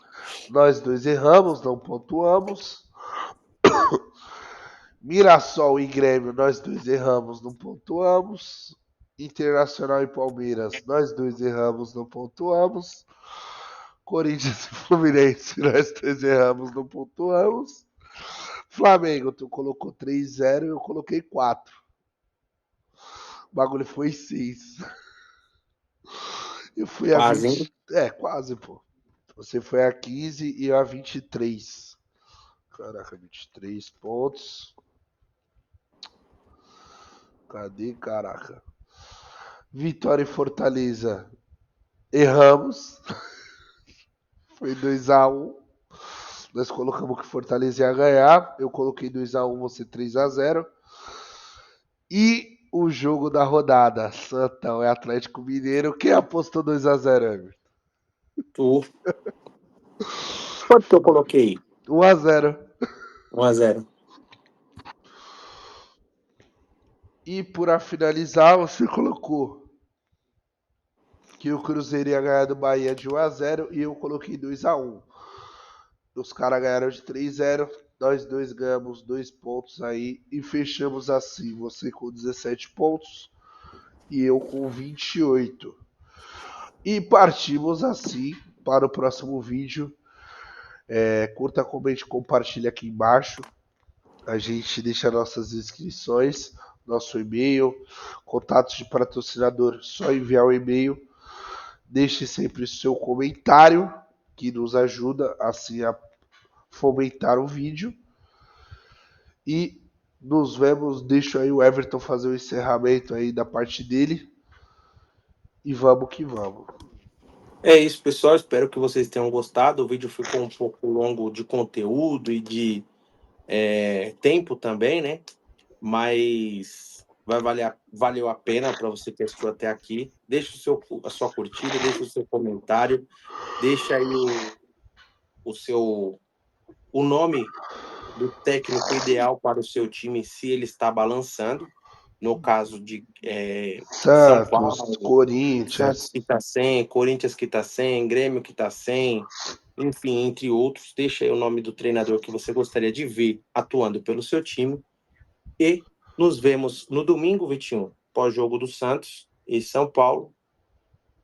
nós dois erramos, não pontuamos. Mirassol e Grêmio, nós dois erramos, não pontuamos. Internacional e Palmeiras, nós dois erramos, não pontuamos. Corinthians e Fluminense, nós dois erramos, não pontuamos. Flamengo, tu colocou 3-0 e eu coloquei 4. O bagulho foi 6. Eu fui a Quase, hein? 20. É, quase, pô. Você foi a 15 e eu a 23. Caraca, 23 pontos. Cadê, caraca? Vitória e Fortaleza. Erramos. Foi 2 a 1. Nós colocamos que Fortaleza ia ganhar. Eu coloquei 2 a 1, você 3 a 0. E o jogo da rodada. Santão é Atlético Mineiro. Quem apostou 2 a 0, Everton? Tu. Quanto que eu coloquei? 1 a 0. 1-0. E para finalizar, você colocou que o Cruzeiro ia ganhar do Bahia de 1 a 0 e eu coloquei 2 a 1. Os caras ganharam de 3 a 0. Nós dois ganhamos 2 pontos aí e fechamos assim. Você com 17 pontos e eu com 28. E partimos assim para o próximo vídeo. Curta, comente, compartilhe aqui embaixo. A gente deixa nossas inscrições, nosso e-mail, contatos de patrocinador, só enviar o e-mail. Deixe sempre seu comentário, que nos ajuda assim a fomentar o vídeo. E nos vemos, deixo aí o Everton fazer o encerramento aí da parte dele. E vamos que vamos. É isso, pessoal. Espero que vocês tenham gostado. O vídeo ficou um pouco longo de conteúdo e de tempo também, né? Mas valeu a pena para você que assistiu até aqui. Deixa a sua curtida, deixa o seu comentário, deixa aí o nome do técnico ideal para o seu time, se ele está balançando. No caso de São Santos, Paulo, Santos Corinthians. que está sem, Corinthians que está sem, Grêmio que está sem, enfim, entre outros. Deixa aí o nome do treinador que você gostaria de ver atuando pelo seu time. E nos vemos no domingo, Vitinho, pós-jogo do Santos e São Paulo.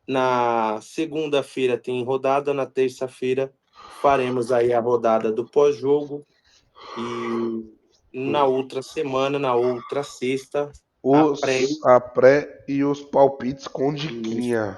Na segunda-feira tem rodada, na terça-feira faremos aí a rodada do pós-jogo e na outra semana, na outra sexta, a pré A pré e os palpites com e os diquinha.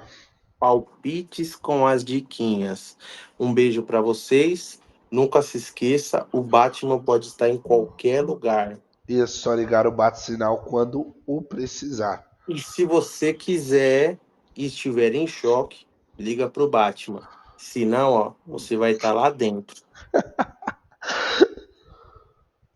palpites com as diquinhas. Um beijo para vocês. Nunca se esqueça, o Batman pode estar em qualquer lugar. E é só ligar o bate-sinal quando o precisar. E se você quiser e estiver em choque, liga pro Batman. Se não, ó, você vai estar lá dentro.